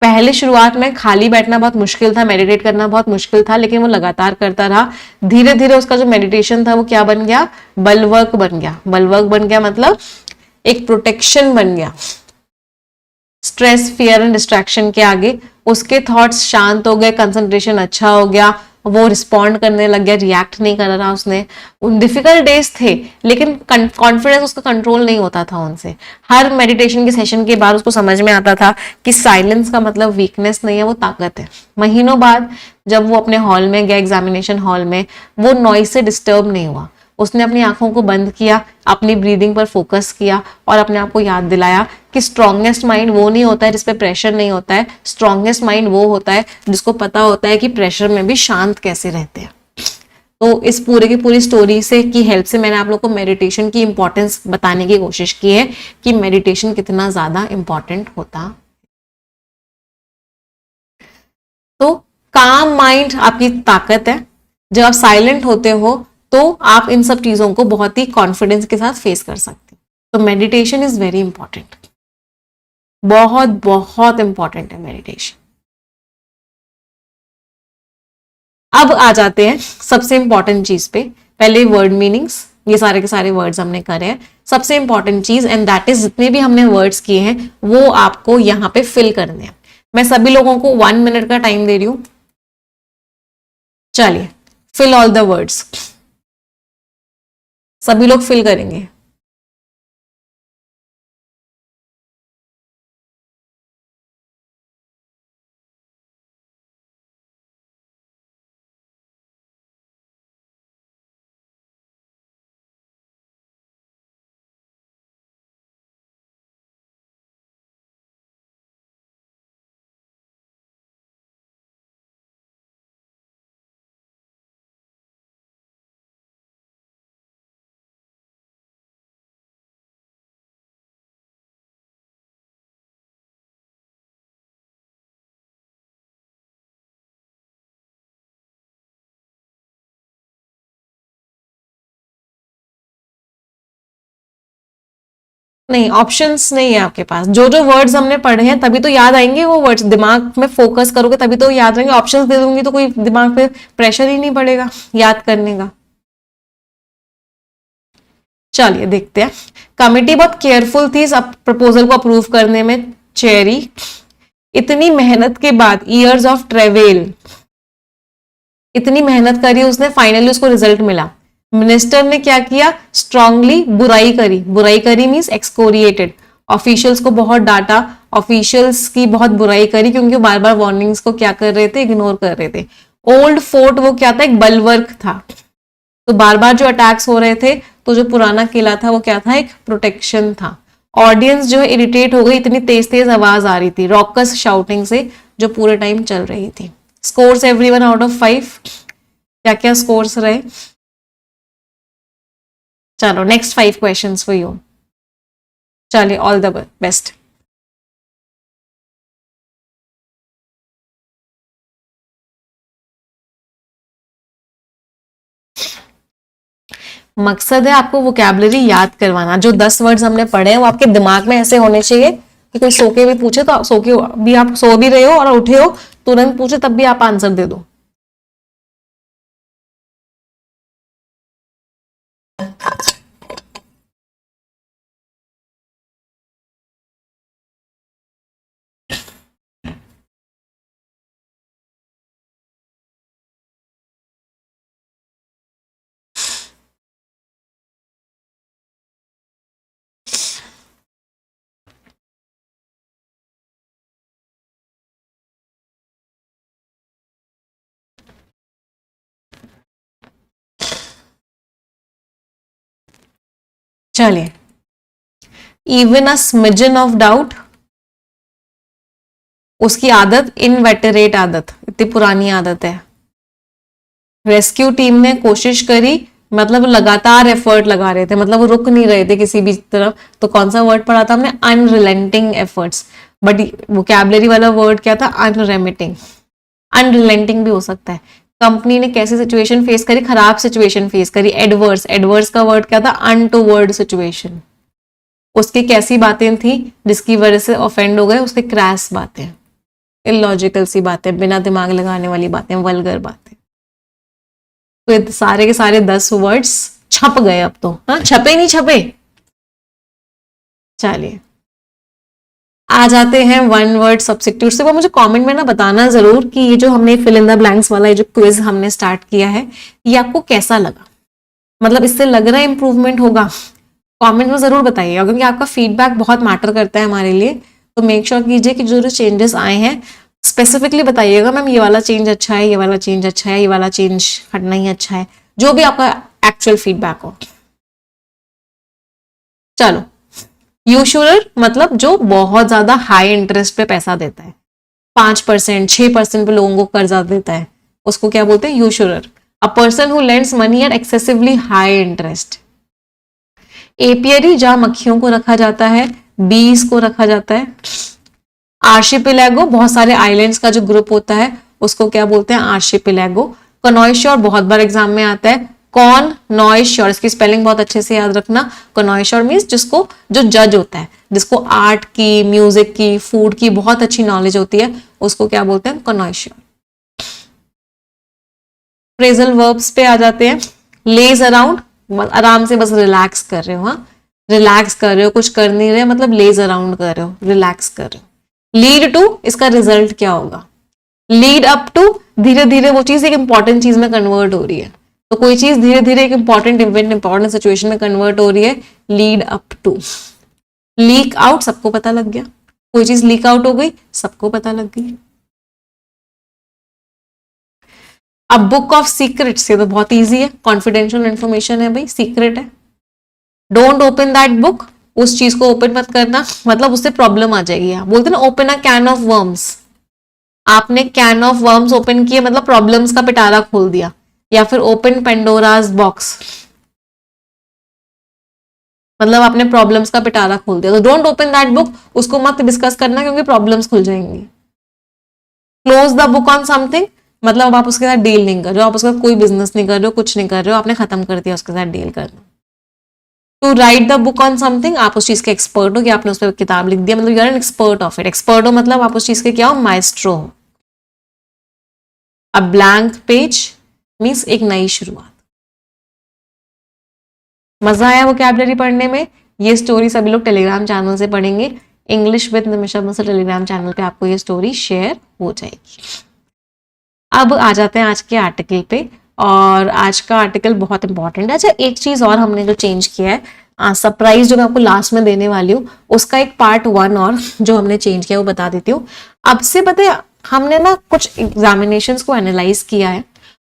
पहले शुरुआत में खाली बैठना बहुत मुश्किल था, मेडिटेट करना बहुत मुश्किल था, लेकिन वो लगातार करता रहा। धीरे धीरे उसका जो मेडिटेशन था वो क्या बन गया? बलवर्क बन गया। बलवर्क बन गया मतलब एक प्रोटेक्शन बन गया स्ट्रेस, फियर एंड डिस्ट्रैक्शन के आगे। उसके थॉट्स शांत हो गए, कंसंट्रेशन अच्छा हो गया, वो रिस्पॉन्ड करने लग गया, रिएक्ट नहीं कर रहा उसने। उन डिफिकल्ट डेज थे लेकिन कॉन्फिडेंस उसका कंट्रोल नहीं होता था उनसे। हर मेडिटेशन के सेशन के बाद उसको समझ में आता था कि साइलेंस का मतलब वीकनेस नहीं है, वो ताकत है। महीनों बाद जब वो अपने हॉल में गया, एग्जामिनेशन हॉल में, वो नॉइज से डिस्टर्ब नहीं हुआ। उसने अपनी आंखों को बंद किया, अपनी ब्रीदिंग पर फोकस किया और अपने आप को याद दिलाया कि स्ट्रॉन्गेस्ट माइंड वो नहीं होता है जिसपे प्रेशर नहीं होता है, स्ट्रॉन्गेस्ट माइंड वो होता है जिसको पता होता है कि प्रेशर में भी शांत कैसे रहते हैं। तो इस पूरे की पूरी स्टोरी से की हेल्प से मैंने आप लोग को मेडिटेशन की इंपॉर्टेंस बताने की कोशिश की है कि मेडिटेशन कितना ज्यादा इंपॉर्टेंट होता। तो काम माइंड आपकी ताकत है। जब आप साइलेंट होते हो तो आप इन सब चीजों को बहुत ही कॉन्फिडेंस के साथ फेस कर सकते हैं। तो मेडिटेशन इज वेरी इंपॉर्टेंट, बहुत बहुत इंपॉर्टेंट है मेडिटेशन। अब आ जाते हैं सबसे इंपॉर्टेंट चीज पे। पहले वर्ड मीनिंग्स, ये सारे के सारे वर्ड्स हमने करे हैं। सबसे इंपॉर्टेंट चीज एंड दैट इज जितने भी हमने वर्ड्स किए हैं वो आपको यहां पे फिल करने हैं। मैं सभी लोगों को 1 मिनट का टाइम दे रही हूं। चलिए फिल ऑल द वर्ड्स, सभी लोग फिल करेंगे। नहीं, ऑप्शंस नहीं है आपके पास। जो जो वर्ड्स हमने पढ़े हैं तभी तो याद आएंगे वो वर्ड्स, दिमाग में फोकस करोगे तभी तो याद रहेंगे। ऑप्शंस दे दूंगी तो कोई दिमाग पे प्रेशर ही नहीं पड़ेगा याद करने का। चलिए देखते हैं। कमिटी बहुत केयरफुल थी इस प्रपोजल को अप्रूव करने में। चेरी, इतनी मेहनत के बाद, ईयर्स ऑफ ट्रेवल, इतनी मेहनत करी उसने, फाइनली उसको रिजल्ट मिला। मिनिस्टर ने क्या किया? स्ट्रांगली बुराई करी। बुराई करी मीन्स एक्सकोरिएटेड, ऑफिशियल्स को बहुत डांटा, ऑफिशियल्स की बहुत बुराई करी क्योंकि वो बार बार वार्निंग्स को क्या कर रहे थे? इग्नोर कर रहे थे। ओल्ड फोर्ट वो क्या था? एक बलवर्क था। तो बार बार जो अटैक्स हो रहे थे तो जो पुराना किला था वो क्या था? एक प्रोटेक्शन था। ऑडियंस जो है इरिटेट हो गई, इतनी तेज तेज आवाज आ रही थी रॉकस शाउटिंग से जो पूरे टाइम चल रही थी। Scores everyone out of 5। क्या क्या स्कोर्स रहे। चलो नेक्स्ट 5 क्वेश्चंस फॉर यू। चलिए ऑल द बेस्ट। मकसद है आपको वोकैबुलरी याद करवाना। जो 10 वर्ड्स हमने पढ़े हैं वो आपके दिमाग में ऐसे होने चाहिए कि कोई सो के भी पूछे तो सो के भी, आप सो भी रहे हो और उठे हो तुरंत पूछे तब भी आप आंसर दे दो। चलिए, इवन अ स्मिजन ऑफ डाउट, उसकी आदत इनवेटरेट आदत, इतनी पुरानी आदत है। रेस्क्यू टीम ने कोशिश करी, मतलब लगातार एफर्ट लगा रहे थे, मतलब वो रुक नहीं रहे थे किसी भी तरफ। तो कौन सा वर्ड पढ़ा था हमने? Unrelenting efforts. बट वोकैबुलरी वाला वर्ड क्या था? अनरेमिटिंग। अनरिलेंटिंग भी हो सकता है। कंपनी ने कैसी सिचुएशन फेस करी? खराब सिचुएशन फेस करी, एडवर्स। एडवर्स का वर्ड क्या था? Untoward situation. उसकी कैसी बातें थी जिसकी वजह से ऑफेंड हो गए? उसके क्रैश बातें, इलॉजिकल सी बातें, बिना दिमाग लगाने वाली बातें, वल्गर बातें। तो ये सारे के सारे 10 वर्ड्स छप गए अब तो। हाँ, छपे नहीं छपे? चलिए आ जाते हैं वन वर्ड सब्स्टिट्यूट से। वो मुझे कमेंट में ना बताना जरूर कि ये जो हमने फिल इन द ब्लैंक्स वाला ये जो क्विज हमने स्टार्ट किया है ये आपको कैसा लगा, मतलब इससे लग रहा है इंप्रूवमेंट होगा। कमेंट में जरूर बताइएगा क्योंकि आपका फीडबैक बहुत मैटर करता है हमारे लिए। तो मेक श्योर कीजिए कि जो जो चेंजेस आए हैं स्पेसिफिकली बताइएगा, मैम ये वाला चेंज अच्छा है, ये वाला चेंज अच्छा है, ये वाला चेंज हटना ही अच्छा है, जो भी आपका एक्चुअल फीडबैक हो। चलो, यूशुअर मतलब जो बहुत ज्यादा हाई इंटरेस्ट पे पैसा देता है, 5% 6% पे लोगों को कर्जा देता है, उसको क्या बोलते हैं? Usurer. A person who lends money at excessively high interest. Apiary जहां मक्खियों को रखा जाता है, बीज को रखा जाता है। आर्शिपेलागो बहुत सारे आइलैंड्स का जो ग्रुप होता है उसको क्या बोलते हैं? आर्शिपेलागो। कनॉइश्योर बहुत बार एग्जाम में आता है। कौन नॉइश्योर, इसकी स्पेलिंग बहुत अच्छे से याद रखना। कनॉइश्योर मीन्स जिसको, जो जज होता है, जिसको आर्ट की, म्यूजिक की, फूड की बहुत अच्छी नॉलेज होती है, उसको क्या बोलते हैं? कनॉइश्योर। फ्रेजल वर्ब्स पे आ जाते हैं। लेज अराउंड, आराम से बस रिलैक्स कर रहे हो। हाँ, रिलैक्स कर रहे हो, कुछ कर नहीं रहे, मतलब लेज अराउंड कर रहे हो, रिलैक्स कर रहे हो। लीड टू, इसका रिजल्ट क्या होगा? लीड अप टू, धीरे धीरे वो चीज एक इंपॉर्टेंट चीज में कन्वर्ट हो रही है। तो कोई चीज धीरे धीरे एक इंपॉर्टेंट इवेंट, इंपॉर्टेंट सिचुएशन में कन्वर्ट हो रही है, lead up to. Leak out, सबको पता लग गया, कोई चीज लीक आउट हो गई, सबको पता लग गई। अब बुक ऑफ सीक्रेट्स, ये तो बहुत इजी है, कॉन्फिडेंशियल इंफॉर्मेशन है भाई, सीक्रेट है। डोंट ओपन दैट बुक, उस चीज को ओपन मत करना, मतलब उससे प्रॉब्लम आ जाएगी। आप बोलते ना open a can of worms, आपने कैन ऑफ वर्म्स ओपन किया मतलब प्रॉब्लम्स का पिटारा खोल दिया। या फिर ओपन पेंडोराज बॉक्स, मतलब आपने प्रॉब्लम्स का पिटारा खोल दिया। तो डोंट ओपन दैट बुक, उसको मत डिस्कस करना क्योंकि प्रॉब्लम्स खुल जाएंगी। Close the book on something, मतलब अब आप उसके साथ डील नहीं कर रहे हो, आप उसका कोई बिजनेस नहीं कर रहे हो, कुछ नहीं कर रहे हो, आपने खत्म कर दिया उसके साथ डील करना। To write the book on something, आप उस चीज के एक्सपर्ट हो कि आपने उस पर किताब लिख दिया, मतलब you are an expert of it. Expert हो मतलब आप उस चीज के क्या हो? माइस्ट्रो हो। अ ब्लैंक पेज मीन्स एक नई शुरुआत। मजा आया वोकैबुलरी पढ़ने में? ये स्टोरी सभी लोग टेलीग्राम चैनल से पढ़ेंगे। इंग्लिश विद निमिषा मुझसे टेलीग्राम चैनल पे आपको ये स्टोरी शेयर हो जाएगी। अब आ जाते हैं आज के आर्टिकल पे, और आज का आर्टिकल बहुत इंपॉर्टेंट है। अच्छा, एक चीज और हमने जो चेंज किया है, सरप्राइज जो मैं आपको लास्ट में देने वाली हूँ, उसका एक पार्ट 1 और जो हमने चेंज किया वो बता देती हूँ। अब से पता है, हमने ना कुछ एग्जामिनेशंस को एनालाइज किया है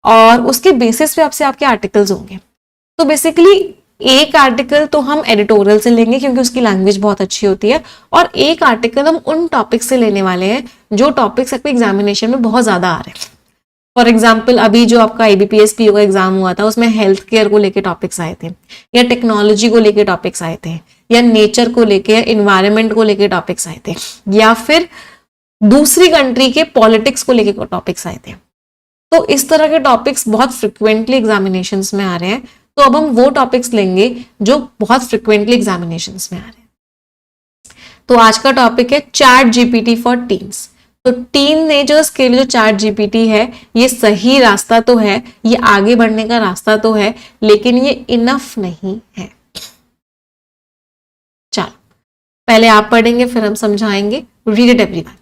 और उसके बेसिस पे आपसे आपके आर्टिकल्स होंगे। तो बेसिकली एक आर्टिकल तो हम एडिटोरियल से लेंगे क्योंकि उसकी लैंग्वेज बहुत अच्छी होती है, और एक आर्टिकल हम उन टॉपिक्स से लेने वाले हैं जो टॉपिक्स आपके एग्जामिनेशन में बहुत ज्यादा आ रहे हैं। फॉर एग्जाम्पल अभी जो आपका IBPS PO का एग्जाम हुआ था उसमें हेल्थ केयर को लेके टॉपिक्स आए थे, या टेक्नोलॉजी को लेके टॉपिक्स आए थे, या नेचर को लेके, इन्वायरमेंट को लेके टॉपिक्स आए थे, या फिर दूसरी कंट्री के पॉलिटिक्स को लेके टॉपिक्स आए थे। तो इस तरह के टॉपिक्स बहुत फ्रिक्वेंटली एग्जामिनेशंस में आ रहे हैं। तो अब हम वो टॉपिक्स लेंगे जो बहुत फ्रिक्वेंटली एग्जामिनेशंस में आ रहे हैं। तो आज का टॉपिक है चैट जीपीटी फॉर टीन्स। तो टीनेजर्स के लिए जो चैट जीपीटी है ये सही रास्ता तो है, ये आगे बढ़ने का रास्ता तो है, लेकिन ये इनफ नहीं है। चलो पहले आप पढ़ेंगे फिर हम समझाएंगे। Read it everyone.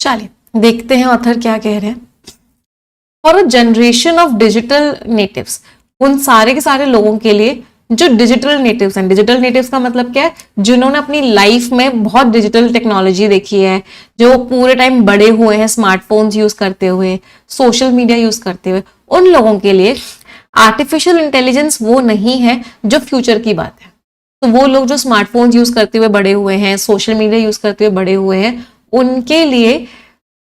चलिए देखते हैं ऑथर क्या कह रहे हैं। For a generation of digital natives, उन सारे के सारे लोगों के लिए जो डिजिटल नेटिव्स हैं। डिजिटल नेटिव्स का मतलब क्या है? जिन्होंने अपनी लाइफ में बहुत डिजिटल टेक्नोलॉजी देखी है, जो पूरे टाइम बड़े हुए हैं स्मार्टफोन्स यूज करते हुए, सोशल मीडिया यूज करते हुए, उन लोगों के लिए आर्टिफिशियल इंटेलिजेंस वो नहीं है जो फ्यूचर की बात है। तो वो लोग जो स्मार्टफोन्स यूज करते हुए बड़े हुए हैं, सोशल मीडिया यूज करते हुए बड़े हुए हैं, उनके लिए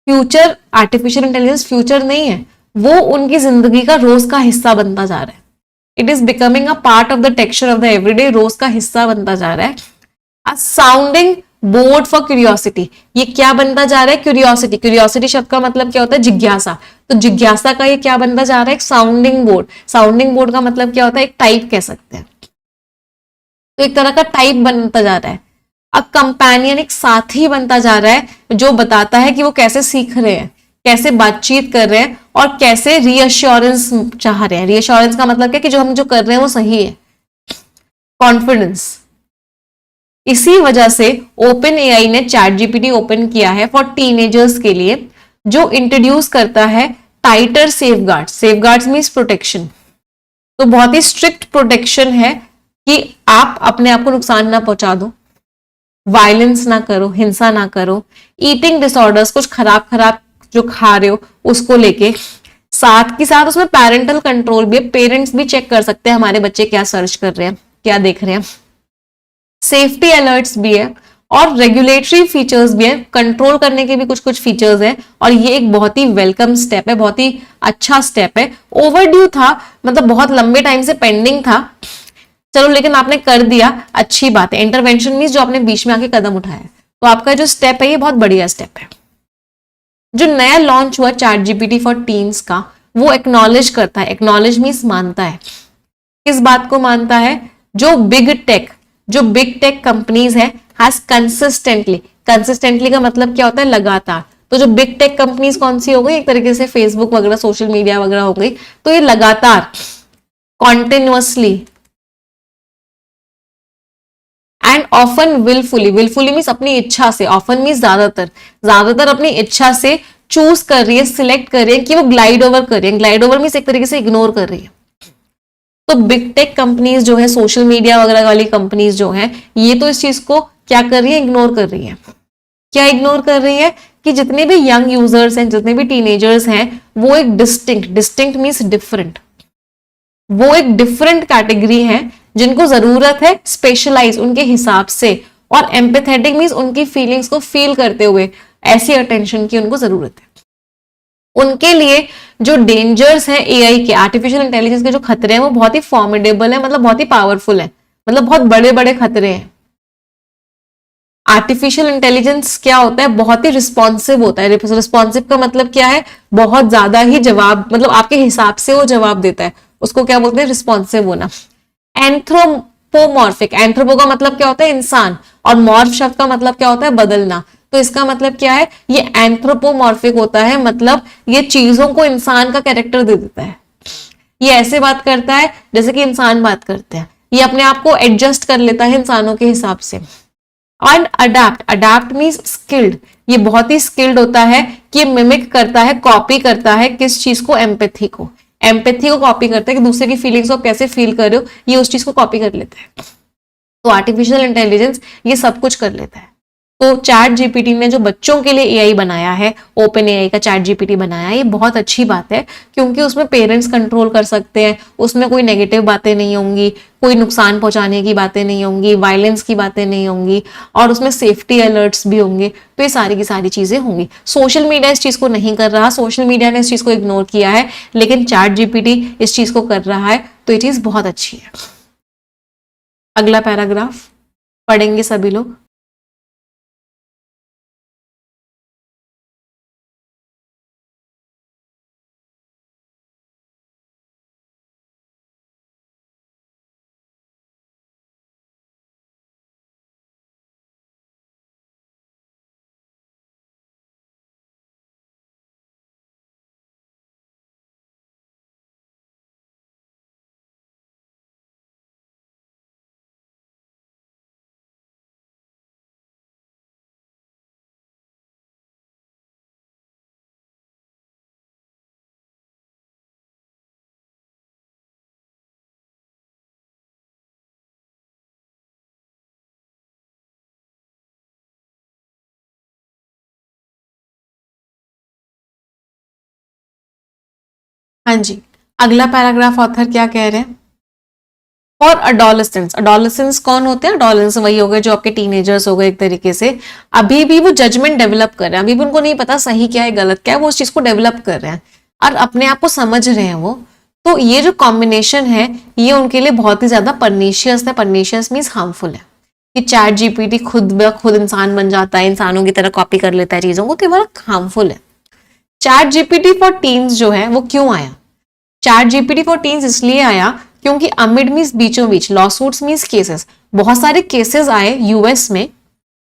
फ्यूचर आर्टिफिशियल इंटेलिजेंस फ्यूचर नहीं है, वो उनकी जिंदगी का रोज का हिस्सा बनता जा रहा है। It is becoming a part of the texture of the everyday, रोज का हिस्सा बनता जा रहा है। A sounding board for curiosity, ये क्या बनता जा रहा है? क्यूरियोसिटी। क्यूरियोसिटी शब्द का मतलब क्या होता है? जिज्ञासा। तो जिज्ञासा का ये क्या बनता जा रहा है? एक साउंडिंग बोर्ड। साउंडिंग बोर्ड का मतलब क्या होता है? एक टाइप कह सकते हैं। तो एक तरह का टाइप बनता जा रहा है। अब कंपेनियन एक साथी बनता जा रहा है जो बताता है कि वो कैसे सीख रहे हैं, कैसे बातचीत कर रहे हैं और कैसे रीअश्योरेंस चाह रहे हैं। रीअश्योरेंस का मतलब क्या कि जो हम जो कर रहे हैं वो सही है, कॉन्फिडेंस। इसी वजह से ओपन एआई ने चैट जीपीटी ओपन किया है फॉर टीनेजर्स के लिए, जो इंट्रोड्यूस करता है टाइटर सेफगार्ड्स। Safeguards means protection. तो बहुत ही स्ट्रिक्ट प्रोटेक्शन है कि आप अपने आप को नुकसान ना पहुंचा दो, वायलेंस ना करो, हिंसा ना करो, ईटिंग डिसऑर्डर्स, कुछ खराब खराब जो खा रहे हो उसको लेके। साथ के साथ उसमें पेरेंटल कंट्रोल भी है, पेरेंट्स भी चेक कर सकते हैं हमारे बच्चे क्या सर्च कर रहे हैं, क्या देख रहे हैं। सेफ्टी अलर्ट्स भी है और रेगुलेटरी फीचर्स भी है, कंट्रोल करने के भी कुछ कुछ फीचर्स हैं। और ये एक बहुत ही वेलकम स्टेप है, बहुत ही अच्छा स्टेप है। ओवरड्यू था, मतलब बहुत लंबे टाइम से पेंडिंग था, चलो लेकिन आपने कर दिया, अच्छी बात है। इंटरवेंशन मींस जो आपने बीच में आके कदम उठाया, तो आपका जो स्टेप है ये बहुत बढ़िया स्टेप है। जो नया लॉन्च हुआ चैट जीपीटी फॉर टीन्स का, वो एक्नॉलेज करता है। एक्नॉलेज मींस मानता है। किस बात को मानता है? जो बिग टेक कंपनीज है हैज कंसिस्टेंटली, कंसिस्टेंटली का मतलब क्या होता है? लगातार। तो जो बिग टेक कंपनीज कौन सी हो गई? एक तरीके से फेसबुक वगैरह, सोशल मीडिया वगैरह हो गई। तो ये लगातार, continuously and often wilfully, wilfully means अपनी इच्छा से, ऑफन मीन्स ज्यादातर, ज्यादातर अपनी इच्छा से चूज कर रही है, सिलेक्ट कर रही है कि वो ग्लाइड ओवर कर रही है। ग्लाइड ओवर मीन्स एक तरीके से इग्नोर कर रही है। तो बिग टेक कंपनीज जो है, सोशल मीडिया वगैरह वाली कंपनीज जो है, ये तो इस चीज को क्या कर रही है? इग्नोर कर रही है। क्या इग्नोर कर रही है? कि जितने भी यंग यूजर्स हैं, जितने भी टीनेजर्स हैं, वो एक डिस्टिंक्ट मीन्स डिफरेंट, वो एक डिफरेंट कैटेगरी है जिनको जरूरत है स्पेशलाइज उनके हिसाब से, और एम्पैथेटिक मींस उनकी फीलिंग्स को फील करते हुए ऐसी अटेंशन की उनको जरूरत है। उनके लिए जो डेंजर्स हैं एआई के, आर्टिफिशियल इंटेलिजेंस के जो खतरे हैं वो बहुत ही फॉर्मिडेबल है, मतलब बहुत ही पावरफुल है, मतलब बहुत बड़े बड़े खतरे हैं। आर्टिफिशियल इंटेलिजेंस क्या होता है, बहुत ही रिस्पॉन्सिव होता है। रिस्पॉन्सिव का मतलब क्या है, बहुत ज्यादा ही जवाब, मतलब आपके हिसाब से वो जवाब देता है, उसको क्या बोलते हैं, रिस्पॉन्सिव होना। एंथ्रोपोमॉर्फिक, एंथ्रोपो का मतलब क्या होता है, इंसान, और मॉर्फ शब्द का मतलब क्या होता है, बदलना। तो इसका मतलब क्या है, ये एंथ्रोपोमॉर्फिक होता है, मतलब ये चीजों को इंसान का कैरेक्टर दे देता है। ये ऐसे बात करता है जैसे कि इंसान बात करते हैं, ये अपने आप को एडजस्ट कर लेता है इंसानों के हिसाब से। And adapt, adapt means skilled, ये बहुत ही स्किल्ड होता है कि ये मिमिक करता है, कॉपी करता है किस चीज को, एम्पैथी को। एम्पैथी को कॉपी करता है कि दूसरे की फीलिंग्स को कैसे फील कर रहे हो, ये उस चीज को कॉपी कर लेता है। तो आर्टिफिशियल इंटेलिजेंस ये सब कुछ कर लेता है। तो चैट जीपीटी ने जो बच्चों के लिए एआई बनाया है, ओपन एआई का चैट जीपीटी बनाया है, ये बहुत अच्छी बात है, क्योंकि उसमें पेरेंट्स कंट्रोल कर सकते हैं, उसमें कोई नेगेटिव बातें नहीं होंगी, कोई नुकसान पहुंचाने की बातें नहीं होंगी, वायलेंस की बातें नहीं होंगी, और उसमें सेफ्टी अलर्ट्स भी होंगे। तो ये सारी की सारी चीजें होंगी। सोशल मीडिया इस चीज को नहीं कर रहा, सोशल मीडिया ने इस चीज को इग्नोर किया है, लेकिन चैट जीपीटी इस चीज को कर रहा है, तो ये चीज बहुत अच्छी है। अगला पैराग्राफ पढ़ेंगे सभी लोग। हाँ जी, अगला पैराग्राफ ऑथर क्या कह रहे हैं, और अडोलेसेंट्स, अडोलेसेंट्स कौन होते हैं, अडोलेसेंट्स वही हो गए जो आपके टीनेजर्स हो गए एक तरीके से, अभी भी वो जजमेंट डेवलप कर रहे हैं, अभी भी उनको नहीं पता सही क्या है गलत क्या है, वो उस चीज को डेवलप कर रहे हैं और अपने आप को समझ रहे हैं वो। तो ये जो कॉम्बिनेशन है ये उनके लिए बहुत ही ज्यादा परनीशियस है, परनीशियस मीन्स हार्मफुल है, कि चैट जीपीटी खुद ब खुद इंसान बन जाता है, इंसानों की तरह कॉपी कर लेता है चीजों को, तो ये बहुत हार्मफुल है। चैट जीपीटी फॉर टीन्स जो है वो क्यों आया, चैट जीपीटी फॉर टीन्स इसलिए आया क्योंकि अमिड मीन्स बीचों बीच, लॉसूट्स मीन्स केसेस, बहुत सारे केसेस आए यूएस में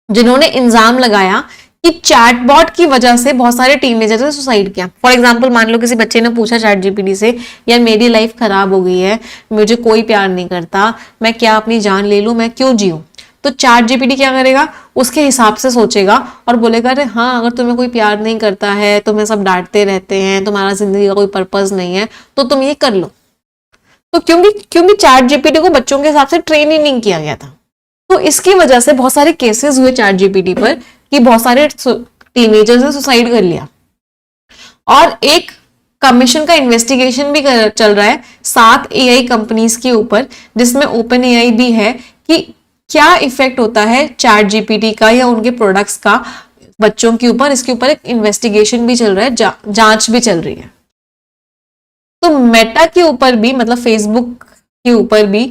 जिन्होंने इल्जाम लगाया कि चैटबॉट की वजह से बहुत सारे टीनेजर्स ने सुसाइड किया। फॉर एग्जांपल मान लो किसी बच्चे ने पूछा चैट जीपीटी से, यार मेरी लाइफ खराब हो गई है, मुझे कोई प्यार नहीं करता, मैं क्या अपनी जान ले लूं, मैं क्यों जीऊं। तो चैट जीपीटी क्या करेगा, उसके हिसाब से सोचेगा और बोलेगा अरे हाँ, अगर तुम्हें कोई प्यार नहीं करता है, तुम्हें सब डांटते रहते हैं, तुम्हारा जिंदगी का कोई पर्पस नहीं है, तो तुम ये कर लो। तो क्योंकि चैट जीपीटी को बच्चों के हिसाब से ट्रेन ही नहीं किया गया था, तो इसकी वजह से बहुत सारे केसेस हुए चैट जीपीटी पर कि बहुत सारे टीनेजर्स ने सुसाइड कर लिया। और एक कमीशन का इन्वेस्टिगेशन भी चल रहा है 7 एआई कंपनीज के ऊपर, जिसमें ओपन एआई भी है, कि क्या इफेक्ट होता है चैट जीपीटी का या उनके प्रोडक्ट्स का बच्चों के ऊपर। इसके ऊपर एक इन्वेस्टिगेशन भी चल रहा है, जांच भी चल रही है। तो मेटा के ऊपर भी, मतलब फेसबुक के ऊपर भी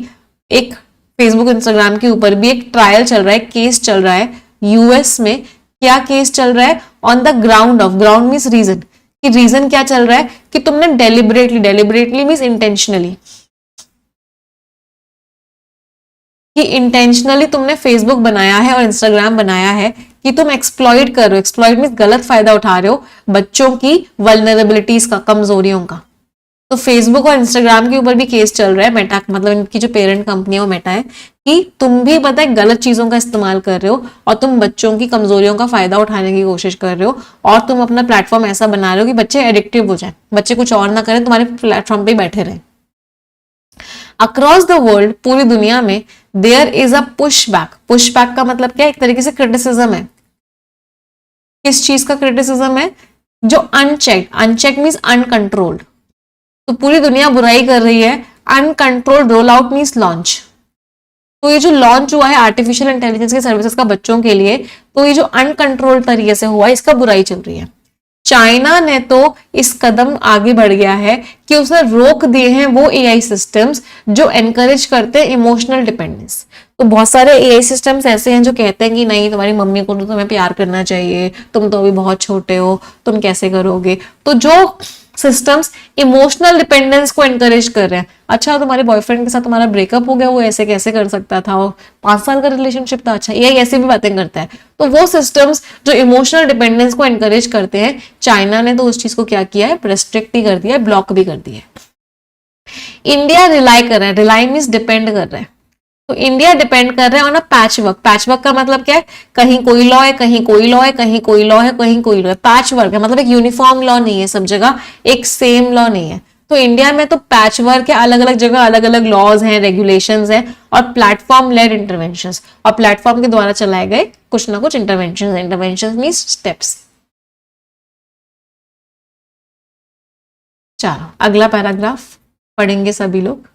एक, फेसबुक इंस्टाग्राम के ऊपर भी एक ट्रायल चल रहा है, केस चल रहा है यूएस में। क्या केस चल रहा है, on the ground of, ground means reason, कि रीजन क्या चल रहा है कि तुमने डेलिबरेटली, डेलिबरेटली मीन्स इंटेंशनली, कि इंटेंशनली तुमने फेसबुक बनाया है और इंस्टाग्राम बनाया है कि तुम एक्सप्लॉइट कर रहे हो, एक्सप्लॉइट मीन्स गलत फायदा उठा रहे हो बच्चों की वल्नरेबिलिटीज का, कमजोरियों का। तो फेसबुक और इंस्टाग्राम के ऊपर भी केस चल रहा है, मेटा मतलब इनकी जो पेरेंट कंपनी है वो मेटा है, कि तुम भी पता है गलत चीजों का इस्तेमाल कर रहे हो और तुम बच्चों की कमजोरियों का फायदा उठाने की कोशिश कर रहे हो, और तुम अपना प्लेटफॉर्म ऐसा बना रहे हो कि बच्चे एडिक्टिव हो जाए, बच्चे कुछ और ना करें, तुम्हारे प्लेटफॉर्म पे बैठे रहे। अक्रॉस द वर्ल्ड, पूरी दुनिया में, there is a pushback, pushback का मतलब क्या है, एक तरीके से क्रिटिसिज्म है। किस चीज का क्रिटिसिज्म है, जो अनचेक्ड, अनचेक मीन्स अनकंट्रोल्ड, तो पूरी दुनिया बुराई कर रही है, uncontrolled roll out means launch, तो ये जो लॉन्च हुआ है आर्टिफिशियल इंटेलिजेंस के सर्विसेज का बच्चों के लिए, तो ये जो अनकंट्रोल तरीके से हुआ है, इसका बुराई चल रही है। चाइना ने तो इस कदम आगे बढ़ गया है कि उसने रोक दिए हैं वो एआई सिस्टम्स जो एनकरेज करते हैं इमोशनल डिपेंडेंस। तो बहुत सारे एआई सिस्टम्स ऐसे हैं जो कहते हैं कि नहीं, तुम्हारी मम्मी को तो तुम्हें प्यार करना चाहिए, तुम तो अभी बहुत छोटे हो, तुम कैसे करोगे। तो जो सिस्टम्स इमोशनल डिपेंडेंस को एनकरेज कर रहे हैं, अच्छा तुम्हारे बॉयफ्रेंड के साथ तुम्हारा ब्रेकअप हो गया, वो ऐसे कैसे कर सकता था, वो 5 साल का रिलेशनशिप था, अच्छा ये ऐसी भी बातें करता है। तो वो सिस्टम्स जो इमोशनल डिपेंडेंस को एनकरेज करते हैं, चाइना ने तो उस चीज को क्या किया है, रेस्ट्रिक्ट ही कर दिया है, ब्लॉक भी कर दिया है। इंडिया रिलाई कर रहा है, रिलाई मीन्स डिपेंड कर रहा है। तो इंडिया डिपेंड कर रहा है on a patch work. Patch work का मतलब क्या है, कहीं कोई लॉ है, कहीं कोई लॉ है, कहीं कोई लॉ है, कहीं कोई लॉ है। पैच वर्क है मतलब एक यूनिफॉर्म लॉ नहीं है, सब जगह एक सेम लॉ नहीं है। तो इंडिया में तो पैच वर्क है, अलग अलग जगह अलग अलग लॉज हैं, रेगुलेशंस हैं और प्लेटफॉर्म लेड इंटरवेंशंस, और प्लेटफॉर्म के द्वारा चलाए गए कुछ ना कुछ इंटरवेंशन। Intervention means steps. चलो अगला पैराग्राफ पढ़ेंगे सभी लोग।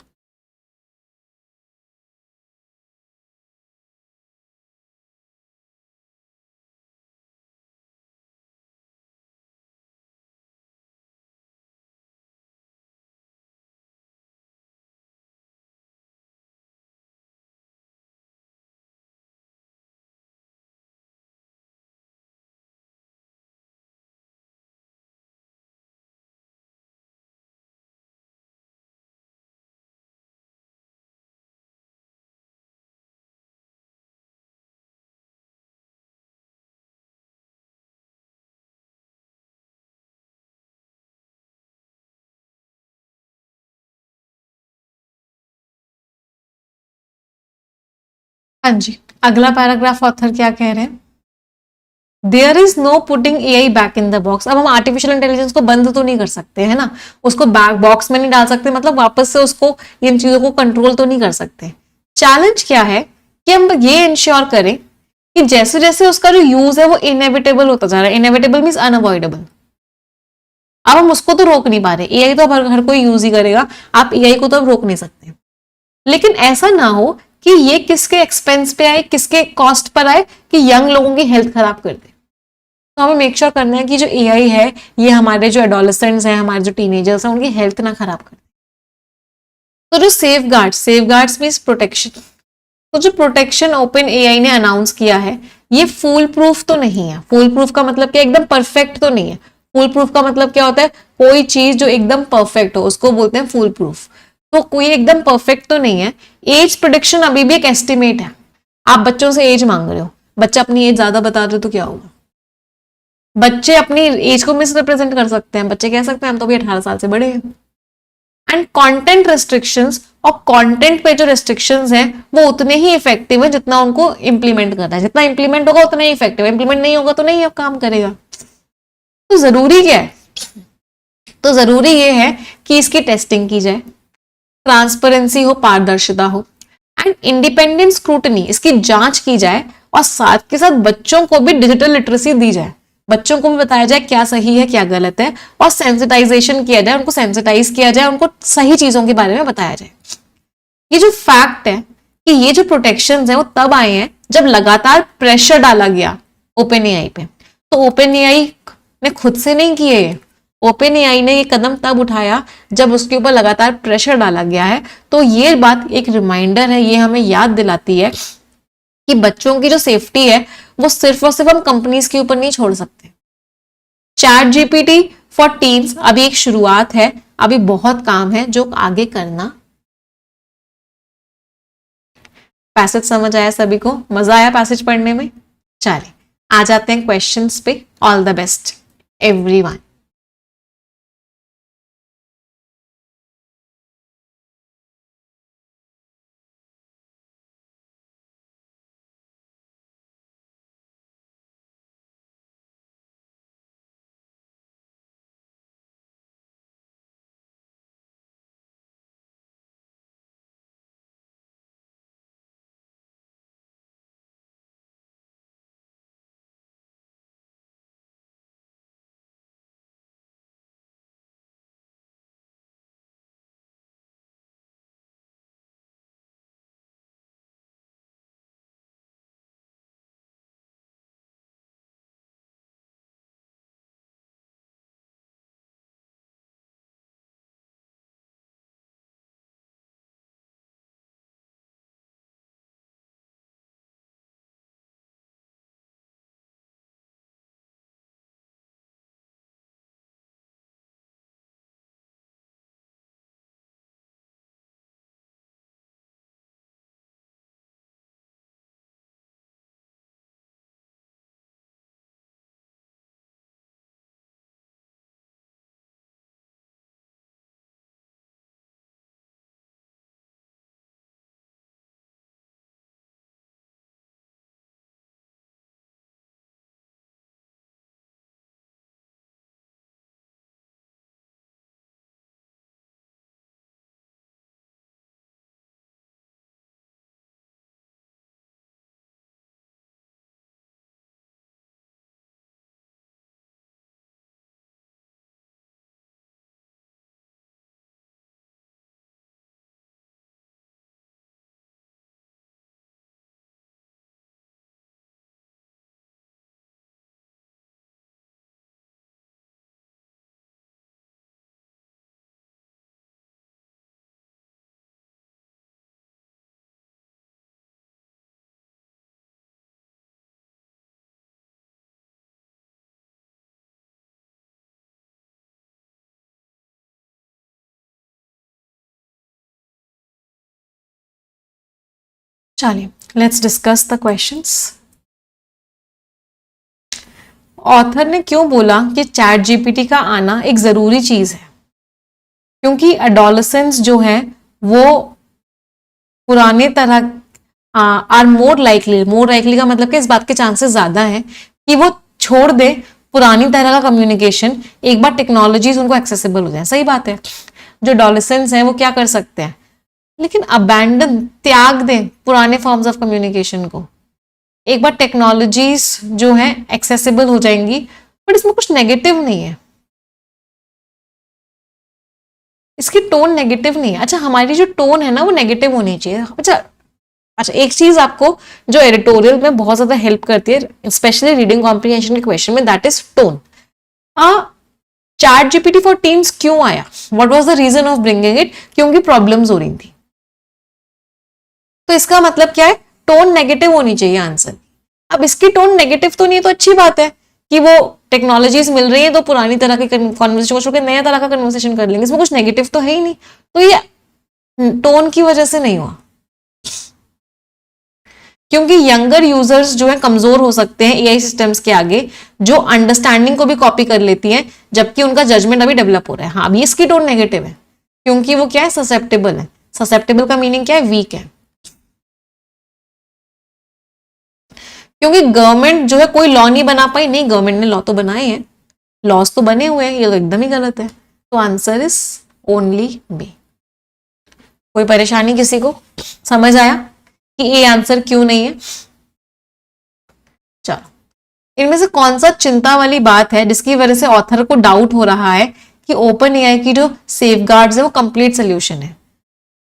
हाँ जी, अगला पैराग्राफ ऑथर क्या कह रहे हैं, there is no putting AI back in the box. अब हम आर्टिफिशियल इंटेलिजेंस को बंद तो नहीं कर सकते है ना, उसको बैक बॉक्स में नहीं डाल सकते, मतलब वापस से उसको इन चीजों को कंट्रोल तो नहीं कर सकते। चैलेंज क्या है कि हम ये इंश्योर करें कि जैसे जैसे उसका जो यूज है वो इनएविटेबल होता जा रहा है। Inevitable means unavoidable. अब हम उसको तो रोक नहीं पा रहे, एआई तो अब हर कोई यूज ही करेगा, आप एआई को तो अब रोक नहीं सकते। लेकिन ऐसा ना हो कि ये किसके एक्सपेंस पे आए, किसके कॉस्ट पर आए, कि यंग लोगों की हेल्थ खराब कर दे। तो हमें मेक श्योर करना है कि जो एआई है ये हमारे जो एडोलेसेंट्स हैं, हमारे जो टीनेजर्स हैं, उनकी हेल्थ ना खराब करे। तो जो सेफ गार्ड्स मीन्स प्रोटेक्शन, तो जो प्रोटेक्शन ओपन एआई ने अनाउंस किया है, ये फुल प्रूफ तो नहीं है। फुल प्रूफ का मतलब क्या, एकदम परफेक्ट तो नहीं है। फुल प्रूफ का मतलब क्या होता है, कोई चीज जो एकदम परफेक्ट हो उसको बोलते हैं फुल प्रूफ। तो कोई एकदम परफेक्ट तो नहीं है। एज प्रोडिक्शन अभी भी एक एस्टिमेट है। आप बच्चों से एज मांग रहे हो, बच्चा अपनी एज ज्यादा बता रहे हो तो क्या होगा। बच्चे अपनी एज को मिस रिप्रेजेंट कर सकते हैं, बच्चे कह सकते हैं हम तो भी 18 साल से बड़े हैं। एंड कंटेंट रेस्ट्रिक्शंस, और कंटेंट पे जो रेस्ट्रिक्शंस हैं वो उतने ही इफेक्टिव है जितना उनको इंप्लीमेंट करना है। जितना इंप्लीमेंट होगा उतना ही इफेक्टिव है, इंप्लीमेंट नहीं होगा तो नहीं अब काम करेगा। तो जरूरी क्या है, तो जरूरी ये है कि इसकी टेस्टिंग की जाए, ट्रांसपेरेंसी हो, पारदर्शिता हो, एंड इंडिपेंडेंट स्क्रूटनी, इसकी जांच की जाए, और साथ के साथ बच्चों को भी डिजिटल लिटरेसी दी जाए। बच्चों को भी बताया जाए क्या सही है क्या गलत है, और सेंसिटाइजेशन किया जाए, उनको सेंसिटाइज किया जाए, उनको सही चीजों के बारे में बताया जाए। ये जो फैक्ट है कि ये जो प्रोटेक्शन है वो तब आए हैं जब लगातार प्रेशर डाला गया ओपन एआई पे। तो ओपन एआई ने खुद से नहीं किए, ओपन एआई ने ये कदम तब उठाया जब उसके ऊपर लगातार प्रेशर डाला गया है। तो ये बात एक रिमाइंडर है, ये हमें याद दिलाती है कि बच्चों की जो सेफ्टी है वो सिर्फ और सिर्फ हम कंपनीज के ऊपर नहीं छोड़ सकते। चैट जीपीटी फॉर टीन्स अभी एक शुरुआत है, अभी बहुत काम है जो आगे करना। पैसेज समझ आया सभी को, मजा आया पैसेज पढ़ने में। चलिए आ जाते हैं क्वेश्चंस पे। All the best everyone. चलिए let's discuss the questions. Author ने क्यों बोला कि चैट जीपीटी का आना एक जरूरी चीज है? क्योंकि एडोलेसेंस जो है वो पुराने तरह आर मोर लाइकली का मतलब कि इस बात के चांसेस ज्यादा है कि वो छोड़ दे पुरानी तरह का कम्युनिकेशन, एक बार टेक्नोलॉजीज उनको एक्सेसिबल हो जाए। सही बात है, जो एडोलेसेंस है वो क्या कर सकते हैं, लेकिन अबैंडन त्याग दें पुराने फॉर्म्स ऑफ कम्युनिकेशन को, एक बार टेक्नोलॉजीज जो है एक्सेसिबल हो जाएंगी। बट इसमें कुछ नेगेटिव नहीं है, इसकी टोन नेगेटिव नहीं है। अच्छा, हमारी जो टोन है ना वो नेगेटिव होनी चाहिए। अच्छा एक चीज आपको जो एडिटोरियल में बहुत ज्यादा हेल्प करती है स्पेशली रीडिंग कॉम्प्रिहेंशन के क्वेश्चन में, that is tone. ChatGPT for teens क्यों आया, what was the reason of bringing it? क्योंकि प्रॉब्लम्स हो रही थी। तो इसका मतलब क्या है, टोन नेगेटिव होनी चाहिए आंसर। अब इसकी टोन नेगेटिव तो नहीं है तो अच्छी बात है कि वो टेक्नोलॉजीज मिल रही है तो पुरानी तरह की कॉन्वर्सेशन को छोड़ के नया तरह का कन्वर्सेशन कर लेंगे, इसमें कुछ नेगेटिव तो है ही नहीं। तो ये टोन की वजह से नहीं हुआ, क्योंकि यंगर यूजर्स जो है कमजोर हो सकते हैं एआई सिस्टम्स के आगे, जो अंडरस्टैंडिंग को भी कॉपी कर लेती हैं जबकि उनका जजमेंट अभी डेवलप हो रहा है। हाँ, अभी इसकी टोन नेगेटिव है क्योंकि वो क्या है, ससेप्टेबल है। ससेप्टेबल का मीनिंग क्या है, वीक है। क्योंकि गवर्नमेंट जो है कोई लॉ नहीं बना पाई, नहीं गवर्नमेंट ने लॉ तो बनाए हैं, लॉस तो बने हुए हैं, ये तो एकदम ही गलत है। तो आंसर इज ओनली बी। कोई परेशानी किसी को, समझ आया कि ये आंसर क्यों नहीं है? चलो, इनमें से कौन सा चिंता वाली बात है जिसकी वजह से ऑथर को डाउट हो रहा है कि ओपन एआई की जो सेफगार्ड्स है वो कंप्लीट सोल्यूशन है?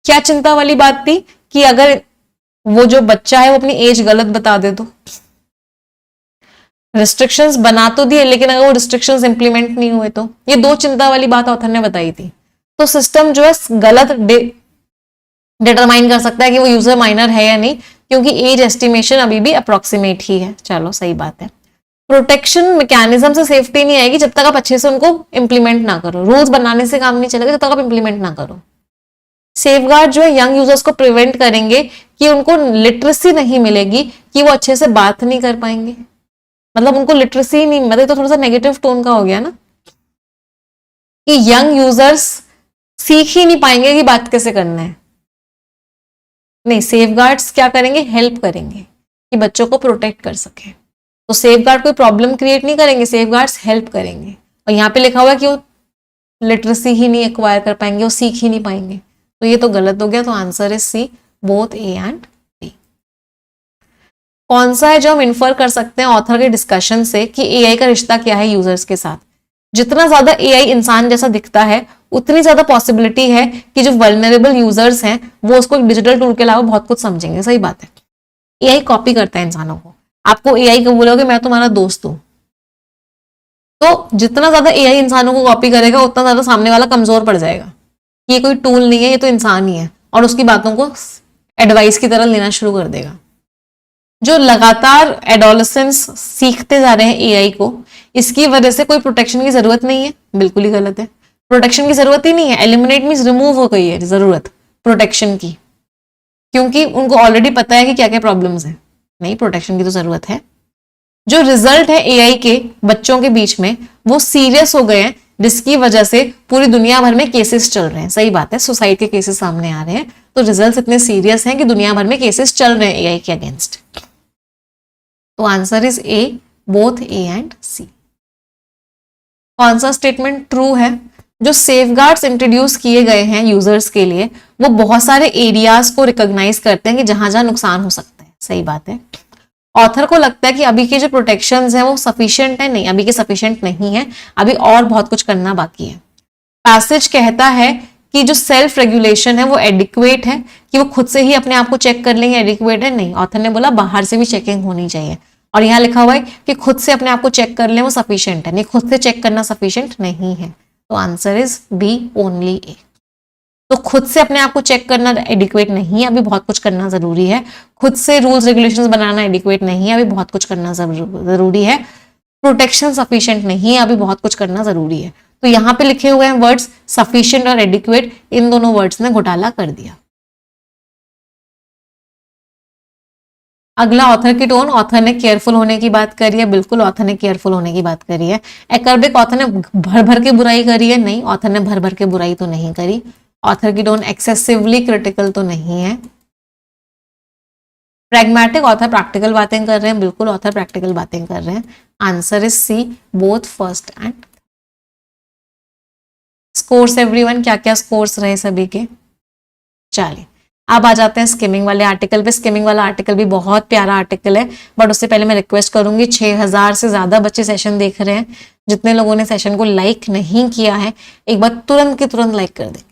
क्या चिंता वाली बात थी कि अगर वो जो बच्चा है वो अपनी एज गलत बता दे तो? रिस्ट्रिक्शंस बना तो दिए लेकिन अगर वो रिस्ट्रिक्शंस इंप्लीमेंट नहीं हुए तो? ये दो चिंता वाली बात ऑथर ने बताई थी। तो सिस्टम जो है गलत डिटरमाइन कर सकता है कि वो यूजर माइनर है या नहीं, क्योंकि एज एस्टिमेशन अभी भी अप्रोक्सीमेट ही है। चलो सही बात है। प्रोटेक्शन मैकेनिज्म से सेफ्टी नहीं आएगी जब तक आप अच्छे से उनको इंप्लीमेंट ना करो। रूल्स बनाने से काम नहीं चलेगा जब तक आप इंप्लीमेंट ना करो। सेफगार्ड जो है यंग यूजर्स को प्रिवेंट करेंगे कि उनको लिटरेसी नहीं मिलेगी, कि वो अच्छे से बात नहीं कर पाएंगे। मतलब उनको लिटरेसी नहीं, मतलब तो थोड़ा सा नेगेटिव टोन का हो गया ना, कि यंग यूजर्स सीख ही नहीं पाएंगे कि बात कैसे करना है। नहीं, सेफगार्ड्स क्या करेंगे, हेल्प करेंगे कि बच्चों को प्रोटेक्ट कर सके। तो सेफगार्ड कोई प्रॉब्लम क्रिएट नहीं करेंगे, सेफगार्ड्स हेल्प करेंगे। और यहाँ पे लिखा हुआ है कि वो लिटरेसी ही नहीं एक्वायर कर पाएंगे, वो सीख ही नहीं पाएंगे, तो ये तो गलत हो गया। तो answer is C, both A and B. कौन सा है जो हम इन्फर कर सकते हैं ऑथर के डिस्कशन से कि एआई का रिश्ता क्या है यूजर्स के साथ? जितना ज्यादा एआई इंसान जैसा दिखता है उतनी ज्यादा पॉसिबिलिटी है कि जो वल्नरेबल यूजर्स हैं वो उसको एक डिजिटल टूल के अलावा बहुत कुछ समझेंगे। सही बात है, एआई कॉपी करता है इंसानों को। आपको एआई को बोलोगे मैं तुम्हारा दोस्त हूं, तो जितना ज्यादा एआई इंसानों को कॉपी करेगा उतना ज्यादा सामने वाला कमजोर पड़ जाएगा। ये कोई टूल नहीं है, ये तो इंसान ही है, और उसकी बातों को एडवाइस की तरह लेना शुरू कर देगा। जो लगातार एडोलेसेंस सीखते जा रहे हैं एआई को, इसकी वजह से कोई प्रोटेक्शन की जरूरत नहीं है, बिल्कुल ही गलत है। प्रोटेक्शन की जरूरत ही नहीं है, एलिमिनेट मींस रिमूव हो गई है जरूरत प्रोटेक्शन की, क्योंकि उनको ऑलरेडी पता है कि क्या क्या प्रॉब्लम्स है। नहीं, प्रोटेक्शन की तो जरूरत है। जो रिजल्ट है एआई के बच्चों के बीच में वो सीरियस हो गए हैं, जिसकी वजह से पूरी दुनिया भर में केसेस चल रहे हैं। सही बात है, सुसाइड के केसेस सामने आ रहे हैं, तो रिजल्ट्स इतने सीरियस हैं कि दुनिया भर में केसेस चल रहे हैं एआई के अगेंस्ट। तो answer is A, both A and C. कौन सा स्टेटमेंट ट्रू है? जो सेफगार्ड्स इंट्रोड्यूस किए गए हैं यूजर्स के लिए वो बहुत सारे एरियाज को रिकॉग्नाइज करते हैं कि जहां जहां नुकसान हो सकता है। सही बात है। ऑथर को लगता है कि अभी के जो प्रोटेक्शंस हैं वो सफिशिएंट है, नहीं अभी के सफिशिएंट नहीं है, अभी और बहुत कुछ करना बाकी है। पैसेज कहता है कि जो सेल्फ रेगुलेशन है वो एडिक्वेट है, कि वो खुद से ही अपने आप को चेक कर लेंगे, एडिक्वेट है नहीं। ऑथर ने बोला बाहर से भी चेकिंग होनी चाहिए, और यहाँ लिखा हुआ है कि खुद से अपने आप को चेक कर लें वो सफिशिएंट है, नहीं खुद से चेक करना सफिशिएंट नहीं है। तो आंसर इज बी, ओनली ए। तो खुद से अपने आप को चेक करना एडिक्वेट नहीं है, अभी बहुत कुछ करना जरूरी है। खुद से रूल्स रेगुलेशंस बनाना एडिक्वेट नहीं है, अभी बहुत कुछ करना जरूरी है। प्रोटेक्शन सफिशिएंट नहीं है, अभी बहुत कुछ करना जरूरी है। तो यहाँ पे लिखे हुए हैं वर्ड्स सफिशिएंट और एडिक्वेट, इन दोनों वर्ड्स ने घोटाला कर दिया। अगला ऑथर की टोन, ऑथर ने केयरफुल होने की बात करी है, बिल्कुल ऑथर ने केयरफुल होने की बात करी है। एकर्बिक, ऑथर ने भर भर के बुराई करी है, नहीं ऑथर ने भर भर के बुराई तो नहीं करी। ऑथर की टोन एक्सेसिवली क्रिटिकल तो नहीं है। प्रैग्मेटिक, ऑथर प्रैक्टिकल बातें कर रहे हैं, बिल्कुल ऑथर प्रैक्टिकल बातें कर रहे हैं। Answer is C, both first and. Scores everyone, क्या क्या स्कोर्स रहे सभी के? चलिए अब आ जाते हैं स्किमिंग वाले आर्टिकल पे। स्किमिंग वाला आर्टिकल भी बहुत प्यारा आर्टिकल है, बट उससे पहले मैं रिक्वेस्ट करूंगी, 6000 से ज्यादा बच्चे सेशन देख रहे हैं, जितने लोगों ने सेशन को लाइक नहीं किया है एक बार तुरंत के तुरंत लाइक कर देंगे,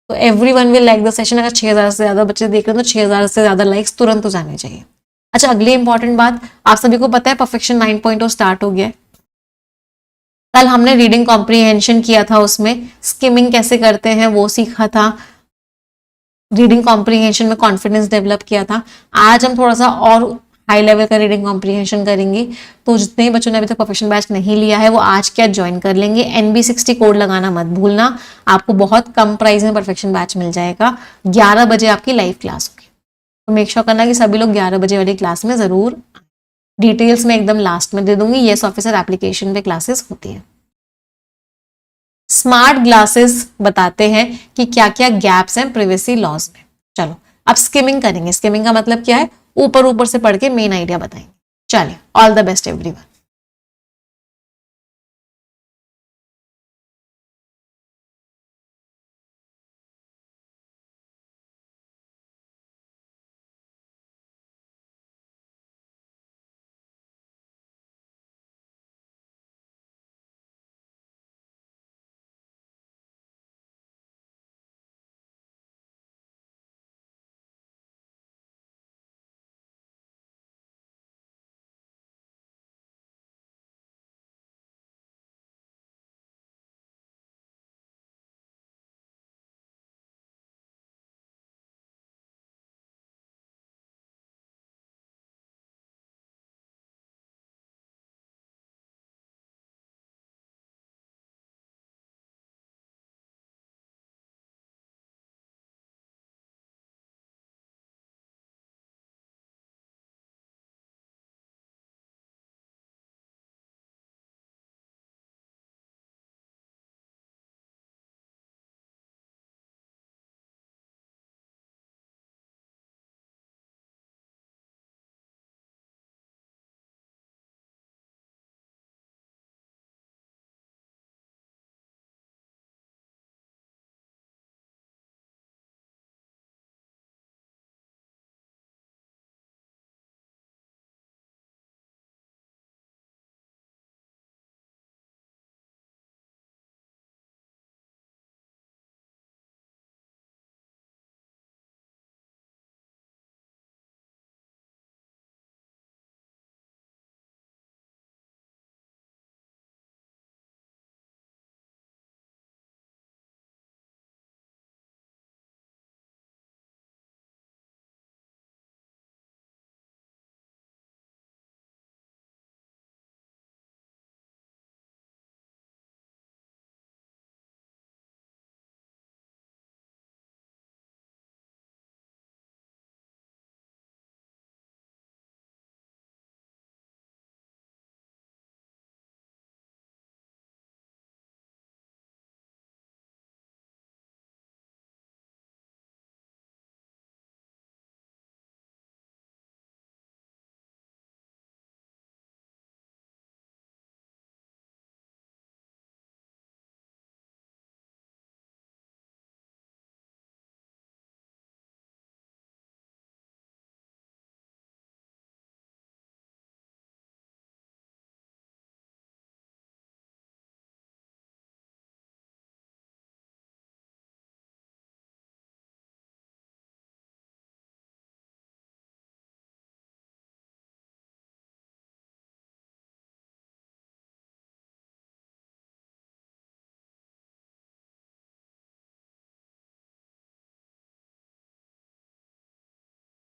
तो everyone will like the session. अगर 6000 से ज्यादा बच्चे देख रहे हैं तो 6000 से ज्यादा लाइक्स तुरंत हो जाने चाहिए। अच्छा, अगली इंपॉर्टेंट बात, आप सभी को पता है परफेक्शन 9.0 स्टार्ट हो गया है। कल हमने रीडिंग कॉम्प्रीहेंशन किया था, उसमें स्किमिंग कैसे करते हैं वो सीखा था, रीडिंग कॉम्प्रीहेंशन में कॉन्फिडेंस डेवलप किया था। आज हम थोड़ा सा और हाई लेवल का रीडिंग कॉम्प्रीहेंशन करेंगे, तो जितने बच्चों ने अभी तक प्रोफेशनल बैच नहीं लिया है वो आज क्या ज्वाइन कर लेंगे। NB60 कोड लगाना मत भूलना, आपको बहुत कम प्राइस में परफेक्शन बैच मिल जाएगा। 11 बजे आपकी लाइव क्लास होगी, तो मेक श्योर करना कि सभी लोग 11 बजे वाली क्लास में जरूर। डिटेल्स में एकदम लास्ट में दे दूंगी, येस ऑफिसर एप्लीकेशन पे क्लासेस होती है। स्मार्ट ग्लासेस बताते हैं कि क्या क्या गैप्स हैं प्रिवेसी लॉज में। चलो अब स्किमिंग करेंगे। स्किमिंग का मतलब क्या है? ऊपर ऊपर से पढ़ के मेन आइडिया बताएंगे। चलिए, ऑल द बेस्ट एवरीवन।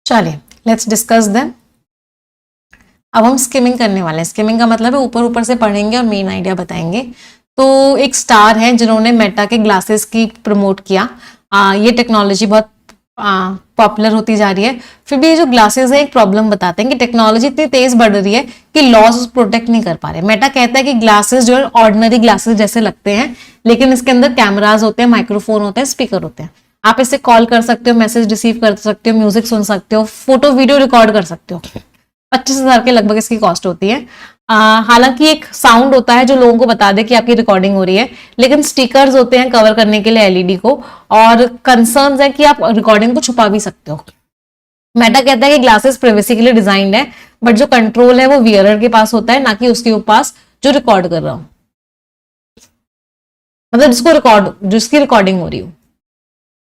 चलिए लेट्स डिस्कस देम। अब हम स्किमिंग करने वाले हैं। स्किमिंग का मतलब है ऊपर ऊपर से पढ़ेंगे और मेन आइडिया बताएंगे। तो एक स्टार है जिन्होंने मेटा के ग्लासेस की प्रमोट किया। ये टेक्नोलॉजी बहुत पॉपुलर होती जा रही है, फिर भी ये जो ग्लासेस है एक प्रॉब्लम बताते हैं कि टेक्नोलॉजी इतनी तेज बढ़ रही है कि लॉस प्रोटेक्ट नहीं कर पा रहे। मेटा कहता है कि ग्लासेस जो है ऑर्डिनरी ग्लासेस जैसे लगते हैं, लेकिन इसके अंदर कैमराज होते हैं, माइक्रोफोन होते हैं, स्पीकर होते हैं। आप इससे कॉल कर सकते हो, मैसेज रिसीव कर सकते हो, म्यूजिक सुन सकते हो, फोटो वीडियो रिकॉर्ड कर सकते हो। 25,000 के लगभग इसकी कॉस्ट होती है। हालांकि एक साउंड होता है जो लोगों को बता दे कि आपकी रिकॉर्डिंग हो रही है, लेकिन स्टिकर्स होते हैं कवर करने के लिए एलईडी को, और कंसर्न्स है कि आप रिकॉर्डिंग को छुपा भी सकते हो। मेटा कहता है कि ग्लासेस प्राइवेसी के लिए डिजाइंड है, बट जो कंट्रोल है वो वियरर के पास होता है, ना कि उसके पास जो रिकॉर्ड कर रहा हो, मतलब जिसकी रिकॉर्डिंग हो रही हो।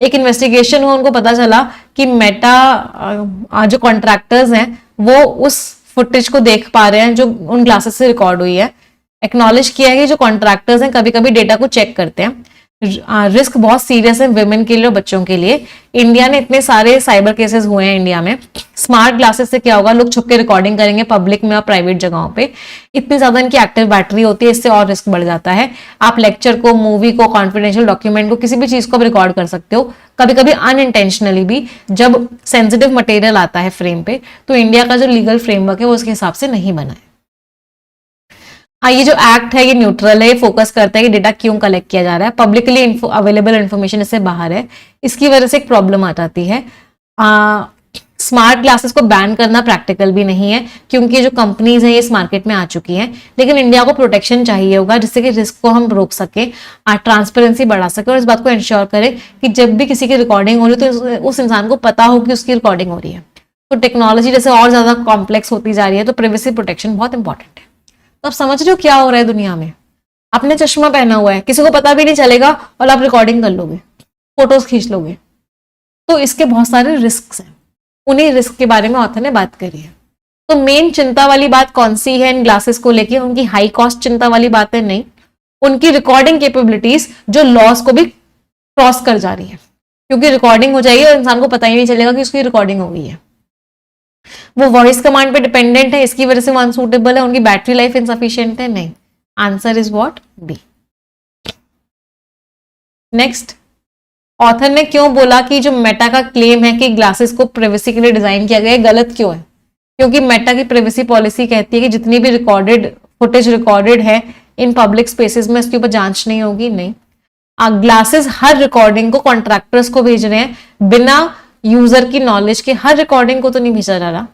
एक इन्वेस्टिगेशन हुआ, उनको पता चला कि मेटा जो कॉन्ट्रैक्टर्स हैं वो उस फुटेज को देख पा रहे हैं जो उन ग्लासेस से रिकॉर्ड हुई है। एक्नॉलेज किया है कि जो कॉन्ट्रैक्टर्स हैं कभी कभी डेटा को चेक करते हैं। रिस्क बहुत सीरियस है विमेन के लिए और बच्चों के लिए। इंडिया ने इतने सारे साइबर केसेस हुए हैं इंडिया में। स्मार्ट ग्लासेस से क्या होगा, लोग छुप के रिकॉर्डिंग करेंगे पब्लिक में और प्राइवेट जगहों पे। इतनी ज्यादा इनकी एक्टिव बैटरी होती है, इससे और रिस्क बढ़ जाता है। आप लेक्चर को, मूवी को, कॉन्फिडेंशियल डॉक्यूमेंट को, किसी भी चीज को आप रिकॉर्ड कर सकते हो, कभी कभी अनइंटेंशनली भी। जब सेंसिटिव मटेरियल आता है फ्रेम पे, तो इंडिया का जो लीगल फ्रेमवर्क है वो उसके हिसाब से नहीं बना है। ये जो एक्ट है ये न्यूट्रल है, ये फोकस करता है कि डेटा क्यों कलेक्ट किया जा रहा है। पब्लिकली अवेलेबल इन्फॉर्मेशन इससे बाहर है, इसकी वजह से एक प्रॉब्लम आ जाती है। स्मार्ट ग्लासेस को बैन करना प्रैक्टिकल भी नहीं है, क्योंकि जो कंपनीज हैं ये इस मार्केट में आ चुकी हैं, लेकिन इंडिया को प्रोटेक्शन चाहिए होगा जिससे कि रिस्क को हम रोक सके, ट्रांसपेरेंसी बढ़ा सके, और इस बात को इंश्योर करें कि जब भी किसी की रिकॉर्डिंग हो रही है तो उस इंसान को पता हो कि उसकी रिकॉर्डिंग हो रही है। तो टेक्नोलॉजी जैसे और ज्यादा कॉम्प्लेक्स होती जा रही है, तो प्राइवेसी प्रोटेक्शन बहुत इंपॉर्टेंट है। तो आप समझ रहे हो क्या हो रहा है दुनिया में। आपने चश्मा पहना हुआ है, किसी को पता भी नहीं चलेगा, और आप रिकॉर्डिंग कर लोगे, फोटोज खींच लोगे। तो इसके बहुत सारे रिस्क हैं, उन्हीं रिस्क के बारे में ऑथर ने बात करी है। तो मेन चिंता वाली बात कौन सी है इन ग्लासेस को लेके? उनकी हाई कॉस्ट चिंता वाली बात है नहीं, उनकी रिकॉर्डिंग कैपेबिलिटीज जो लॉस को भी क्रॉस कर जा रही है, क्योंकि रिकॉर्डिंग हो जाएगी और इंसान को पता ही नहीं चलेगा कि उसकी रिकॉर्डिंग हो गई है। वो वॉइस कमांड पे डिपेंडेंट है, इसकी वजह से वो अनसूटेबल है। उनकी बैटरी लाइफ इनसफिशिएंट है, नहीं। Answer is what? B. Next, author ने क्यों बोला कि जो मेटा का क्लेम है कि ग्लासेस को प्राइवेसी के लिए डिजाइन किया गया है, गलत क्यों है? क्योंकि मेटा की प्राइवेसी पॉलिसी कहती है कि जितनी भी रिकॉर्डेड फुटेज रिकॉर्डेड है इन पब्लिक स्पेसेस में, इसके ऊपर जांच नहीं होगी, नहीं। ग्लासेस हर रिकॉर्डिंग को कॉन्ट्रैक्टर्स को भेज रहे हैं, बिना यूजर की नॉलेज के हर रिकॉर्डिंग को तो नहीं भेजा जा रहा।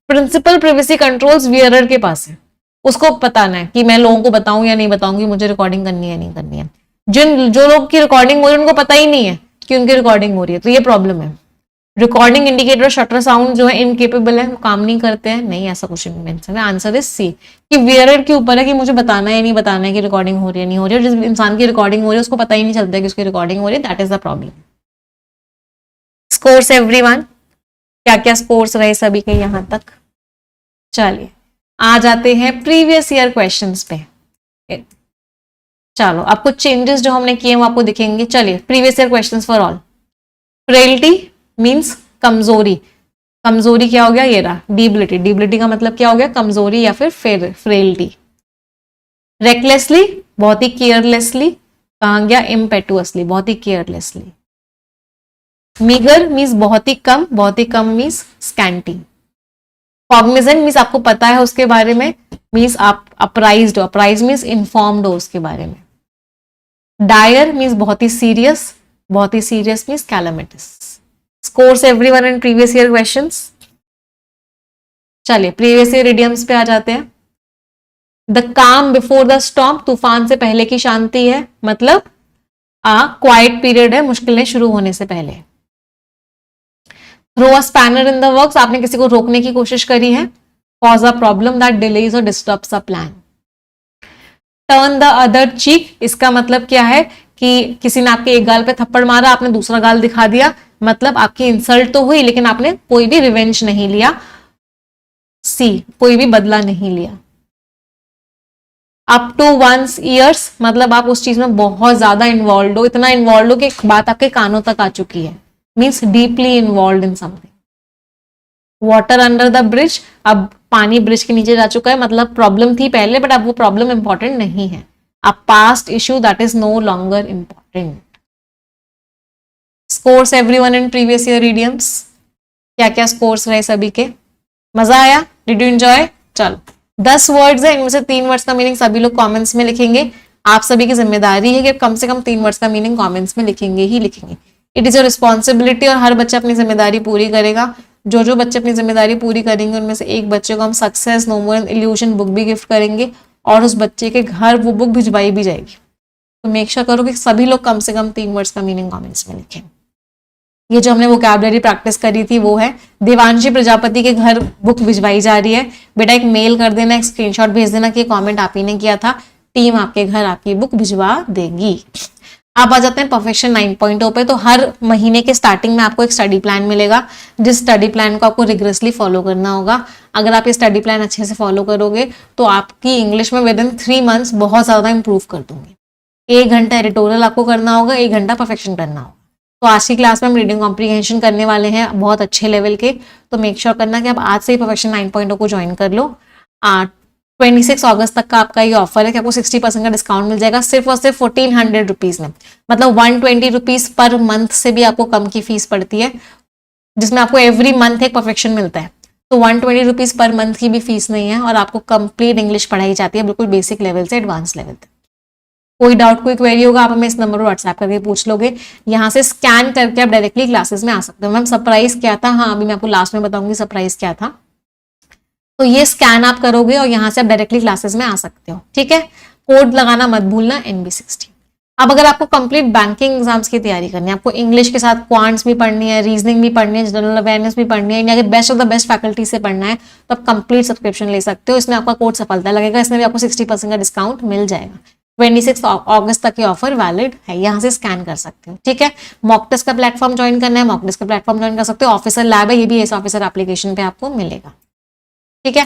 प्रिंसिपल प्राइवेसी कंट्रोल्स वियरर के पास है, उसको पता ना है कि मैं लोगों को बताऊं या नहीं बताऊंगी, मुझे रिकॉर्डिंग करनी है नहीं करनी है। जो लोग की रिकॉर्डिंग हो रही है उनको पता ही नहीं है कि उनकी रिकॉर्डिंग हो रही है, तो ये प्रॉब्लम है। रिकॉर्डिंग इंडिकेटर, शटर साउंड जो है इनकेपेबल है, वो काम नहीं करते हैं, नहीं ऐसा कुछ नहीं है। आंसर इज सी, कि वियरर के ऊपर है कि मुझे बताना है नहीं बताना है कि रिकॉर्डिंग हो रही है नहीं हो रही है। जिस इंसान की रिकॉर्डिंग हो रही है उसको पता ही नहीं चलता है कि उसकी रिकॉर्डिंग हो रही है, that is the problem. Scores everyone, क्या क्या स्कोर्स रहे सभी के यहां तक? चलिए आ जाते हैं प्रीवियस ईयर क्वेश्चंस पे। चलो, आपको चेंजेस जो हमने किए वो आपको दिखेंगे। चलिए, previous year questions for all. Frailty means कमजोरी, कमजोरी क्या हो गया? ये रहा डिबिलिटी, डिबिलिटी का मतलब क्या हो गया? कमजोरी या फिर फ्रेलिटी। रेकलेसली, बहुत ही केयरलेसली, कहा गया इम्पेटुअसली, बहुत ही केयरलेसली। मीगर मीन्स बहुत ही come means scanty. Cognizant means आपको पता है उसके बारे में, मीन्स आप अप्राइज्ड हो, अप्राइज मीन्स इन्फॉर्म्ड हो उसके बारे में। डायर मीन्स बहुत ही serious means calamitous. Scores everyone in previous year questions. चलिए प्रीवियस ईयर इडियम्स पे आ जाते हैं। द काम बिफोर द स्टॉर्म, तूफान से पहले की शांति है, मतलब क्वाइट पीरियड है, मुश्किलें शुरू होने से पहले। Throw a spanner in the works, आपने किसी को रोकने की कोशिश करी है। Cause a problem that delays और disturbs a plan. Turn the other cheek, इसका मतलब क्या है कि किसी ने आपके एक गाल पे थप्पड़ मारा, आपने दूसरा गाल दिखा दिया, मतलब आपकी इंसल्ट तो हुई लेकिन आपने कोई भी रिवेंज नहीं लिया। सी, कोई भी बदला नहीं लिया। अप टू 1 ईयर्स, मतलब आप उस चीज में बहुत ज्यादा इन्वॉल्व हो, इतना इन्वॉल्व हो कि बात आपके कानों तक आ चुकी है, means deeply involve in something. Water under the bridge, अब पानी ब्रिज के नीचे जा चुका है, मतलब प्रॉब्लम थी पहले बट अब वो प्रॉब्लम इंपॉर्टेंट नहीं है। A past issue that is no longer important. Scores everyone in previous year idioms, क्या क्या स्कोर्स रहे सभी के, मजा आया, डिड यू एंजॉय? चलो 10 वर्ड्स है, इनमें से 3 वर्ड्स का मीनिंग सभी लोग कमेंट्स में लिखेंगे। आप सभी की जिम्मेदारी है कि कम से कम 3 वर्ड्स का मीनिंग कमेंट्स में लिखेंगे ही लिखेंगे। इट इज योर रिस्पॉन्सिबिलिटी, और हर बच्चा अपनी जिम्मेदारी पूरी करेगा। जो बच्चे अपनी जिम्मेदारी पूरी करेंगे उनमें से एक बच्चे को हम सक्सेस नो मोर इल्यूजन बुक भी गिफ्ट करेंगे, और उस बच्चे के घर वो बुक भिजवाई भी जाएगी। तो मेक श्योर करो कि सभी लोग कम से कम 3 वर्ड्स का मीनिंग कमेंट्स में लिखें। ये जो हमने वोकैबुलरी प्रैक्टिस करी थी वो है, देवांशी प्रजापति के घर बुक भिजवाई जा रही है। बेटा एक मेल कर देना, एक स्क्रीनशॉट भेज देना कि कमेंट आप ही ने किया था, टीम आपके घर आपकी बुक भिजवा देगी। आप आ जाते हैं परफेक्शन 9.0 पे। तो हर महीने के स्टार्टिंग में आपको एक स्टडी प्लान मिलेगा, जिस स्टडी प्लान को आपको रिग्रेसली फॉलो करना होगा। अगर आप ये स्टडी प्लान अच्छे से फॉलो करोगे तो आपकी इंग्लिश में विद इन 3 मंथ्स बहुत ज्यादा इंप्रूव कर दूंगी। 1 घंटा एडिटोरियल आपको करना होगा, 1 घंटा परफेक्शन करना होगा। तो आज की क्लास में हम रीडिंग कॉम्प्रीहेंशन करने वाले हैं बहुत अच्छे लेवल के। तो मेक श्योर करना कि आप आज से ही परफेक्शन 9.0 को ज्वाइन कर लो। 26 अगस्त तक का आपका ये ऑफर है कि आपको 60% का डिस्काउंट मिल जाएगा सिर्फ और सिर्फ 1400 रुपीज में। मतलब 120 रुपीज पर मंथ से भी आपको कम की फीस पड़ती है, जिसमें आपको एवरी मंथ एक परफेक्शन मिलता है। तो 120 रुपीज पर मंथ की भी फीस नहीं है, और आपको कंप्लीट इंग्लिश पढ़ाई जाती है, बिल्कुल बेसिक लेवल से एडवांस लेवल तक। कोई डाउट कोई क्वेरी होगा आप हमें इस नंबर पर व्हाट्सएप करके पूछ लोगे। यहाँ से स्कैन करके आप डायरेक्टली क्लासेस में आ सकते हो। मैम सरप्राइज क्या था? हाँ अभी मैं आपको लास्ट में बताऊंगी सरप्राइज क्या था। तो ये स्कैन आप करोगे और यहाँ से आप डायरेक्टली क्लासेस में आ सकते हो, ठीक है। कोड लगाना मत भूलना NB60। अब अगर आपको कंप्लीट बैंकिंग एग्जाम्स की तैयारी करनी है, आपको इंग्लिश के साथ क्वांट्स भी पढ़नी है, रीजनिंग भी पढ़नी है, जनरल अवेयरनेस भी पढ़नी है, या best of the best faculty से पढ़ना है, तो आप कंप्लीट सब्सक्रिप्शन ले सकते हो। इसमें आपका कोड सफलता लगेगा, इसमें भी आपको 60% का डिस्काउंट मिल जाएगा। 26 अगस्त तक ये ऑफर वैलिड है, यहाँ से स्कैन कर सकते हो, ठीक है। मॉक टेस्ट का प्लेटफॉर्म ज्वाइन करना है, मॉक टेस्ट का प्लेटफॉर्म ज्वाइन कर सकते हो। ऑफिसर लैब है, ये भी एस ऑफिसर एप्लीकेशन पे आपको मिलेगा, ठीक है।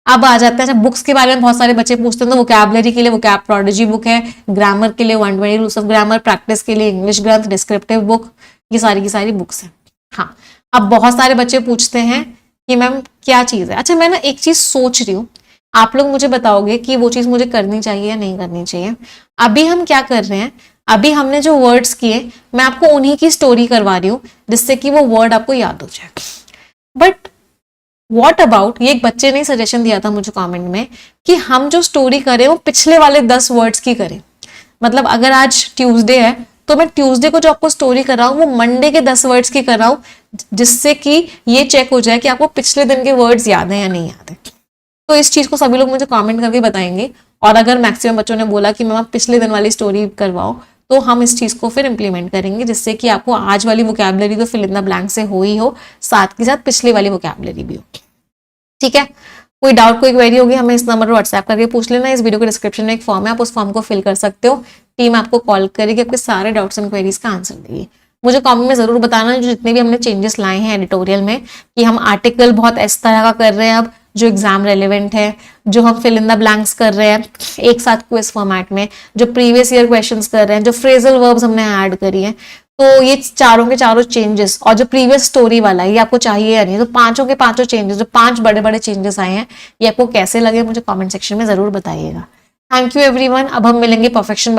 अब आ जाते हैं, अच्छा बुक्स के बारे में बहुत सारे बच्चे पूछते हैं। तो वोकैबुलरी के लिए वोकैब प्रोडिजी बुक है, ग्रामर के लिए 120 रूल्स ऑफ ग्रामर, प्रैक्टिस के लिए इंग्लिश ग्रंथ, डिस्क्रिप्टिव बुक, ये सारी की सारी बुक्स हैं। हाँ अब बहुत सारे बच्चे पूछते हैं कि मैम क्या चीज़ है। अच्छा मैं ना एक चीज़ सोच रही हूँ, आप लोग मुझे बताओगे कि वो चीज़ मुझे करनी चाहिए या नहीं करनी चाहिए। अभी हम क्या कर रहे हैं, अभी हमने जो वर्ड्स किए मैं आपको उन्हीं की स्टोरी करवा रही हूँ, जिससे कि वो वर्ड आपको याद हो जाए। बट व्हाट अबाउट, ये एक बच्चे ने सजेशन दिया था मुझे कमेंट में कि हम जो स्टोरी करें वो पिछले वाले 10 वर्ड्स की करें। मतलब अगर आज ट्यूसडे है तो मैं ट्यूसडे को जो आपको स्टोरी कर रहा हूँ वो मंडे के 10 वर्ड्स की कर रहा हूँ, जिससे कि ये चेक हो जाए कि आपको पिछले दिन के वर्ड्स याद हैं या नहीं याद है। तो इस चीज को सभी लोग मुझे कमेंट करके बताएंगे, और अगर मैक्सिमम बच्चों ने बोला कि मैम आप पिछले दिन वाली स्टोरी करवाओ, तो हम इस चीज को फिर इंप्लीमेंट करेंगे, जिससे कि आपको आज वाली वोकैबुलरी तो फिल इन द ब्लैंक से हो ही हो, साथ के साथ पिछली वाली वोकैबुलरी भी हो, ठीक है। कोई डाउट कोई क्वेरी होगी हमें इस नंबर पर व्हाट्सएप करके पूछ लेना। इस वीडियो के डिस्क्रिप्शन में एक फॉर्म है, आप उस फॉर्म को फिल कर सकते हो। टीम आपको कॉल करेगी, आपके सारे डाउट्स एंड क्वेरीज का आंसर देगी। मुझे कमेंट में जरूर बताना जो जितने भी हमने चेंजेस लाए हैं एडिटोरियल में, कि हम आर्टिकल बहुत इस तरह का कर रहे हैं अब जो एग्जाम रेलिवेंट है, जो हम फिल इन द ब्लैंक्स कर रहे हैं एक साथ क्विज फॉर्मेट में, जो प्रीवियस ईयर क्वेश्चंस कर रहे हैं, जो फ्रेजल वर्ब्स हमने ऐड करी है। तो ये चारों के चारों चेंजेस और जो प्रीवियस स्टोरी वाला है ये आपको चाहिए या नहीं, तो पांचों के पांचों चेंजेस, जो 5 बड़े बड़े चेंजेस आए हैं, ये आपको कैसे लगे मुझे कमेंट सेक्शन में जरूर बताइएगा। Thank you everyone. अब हम मिलेंगे परफेक्शन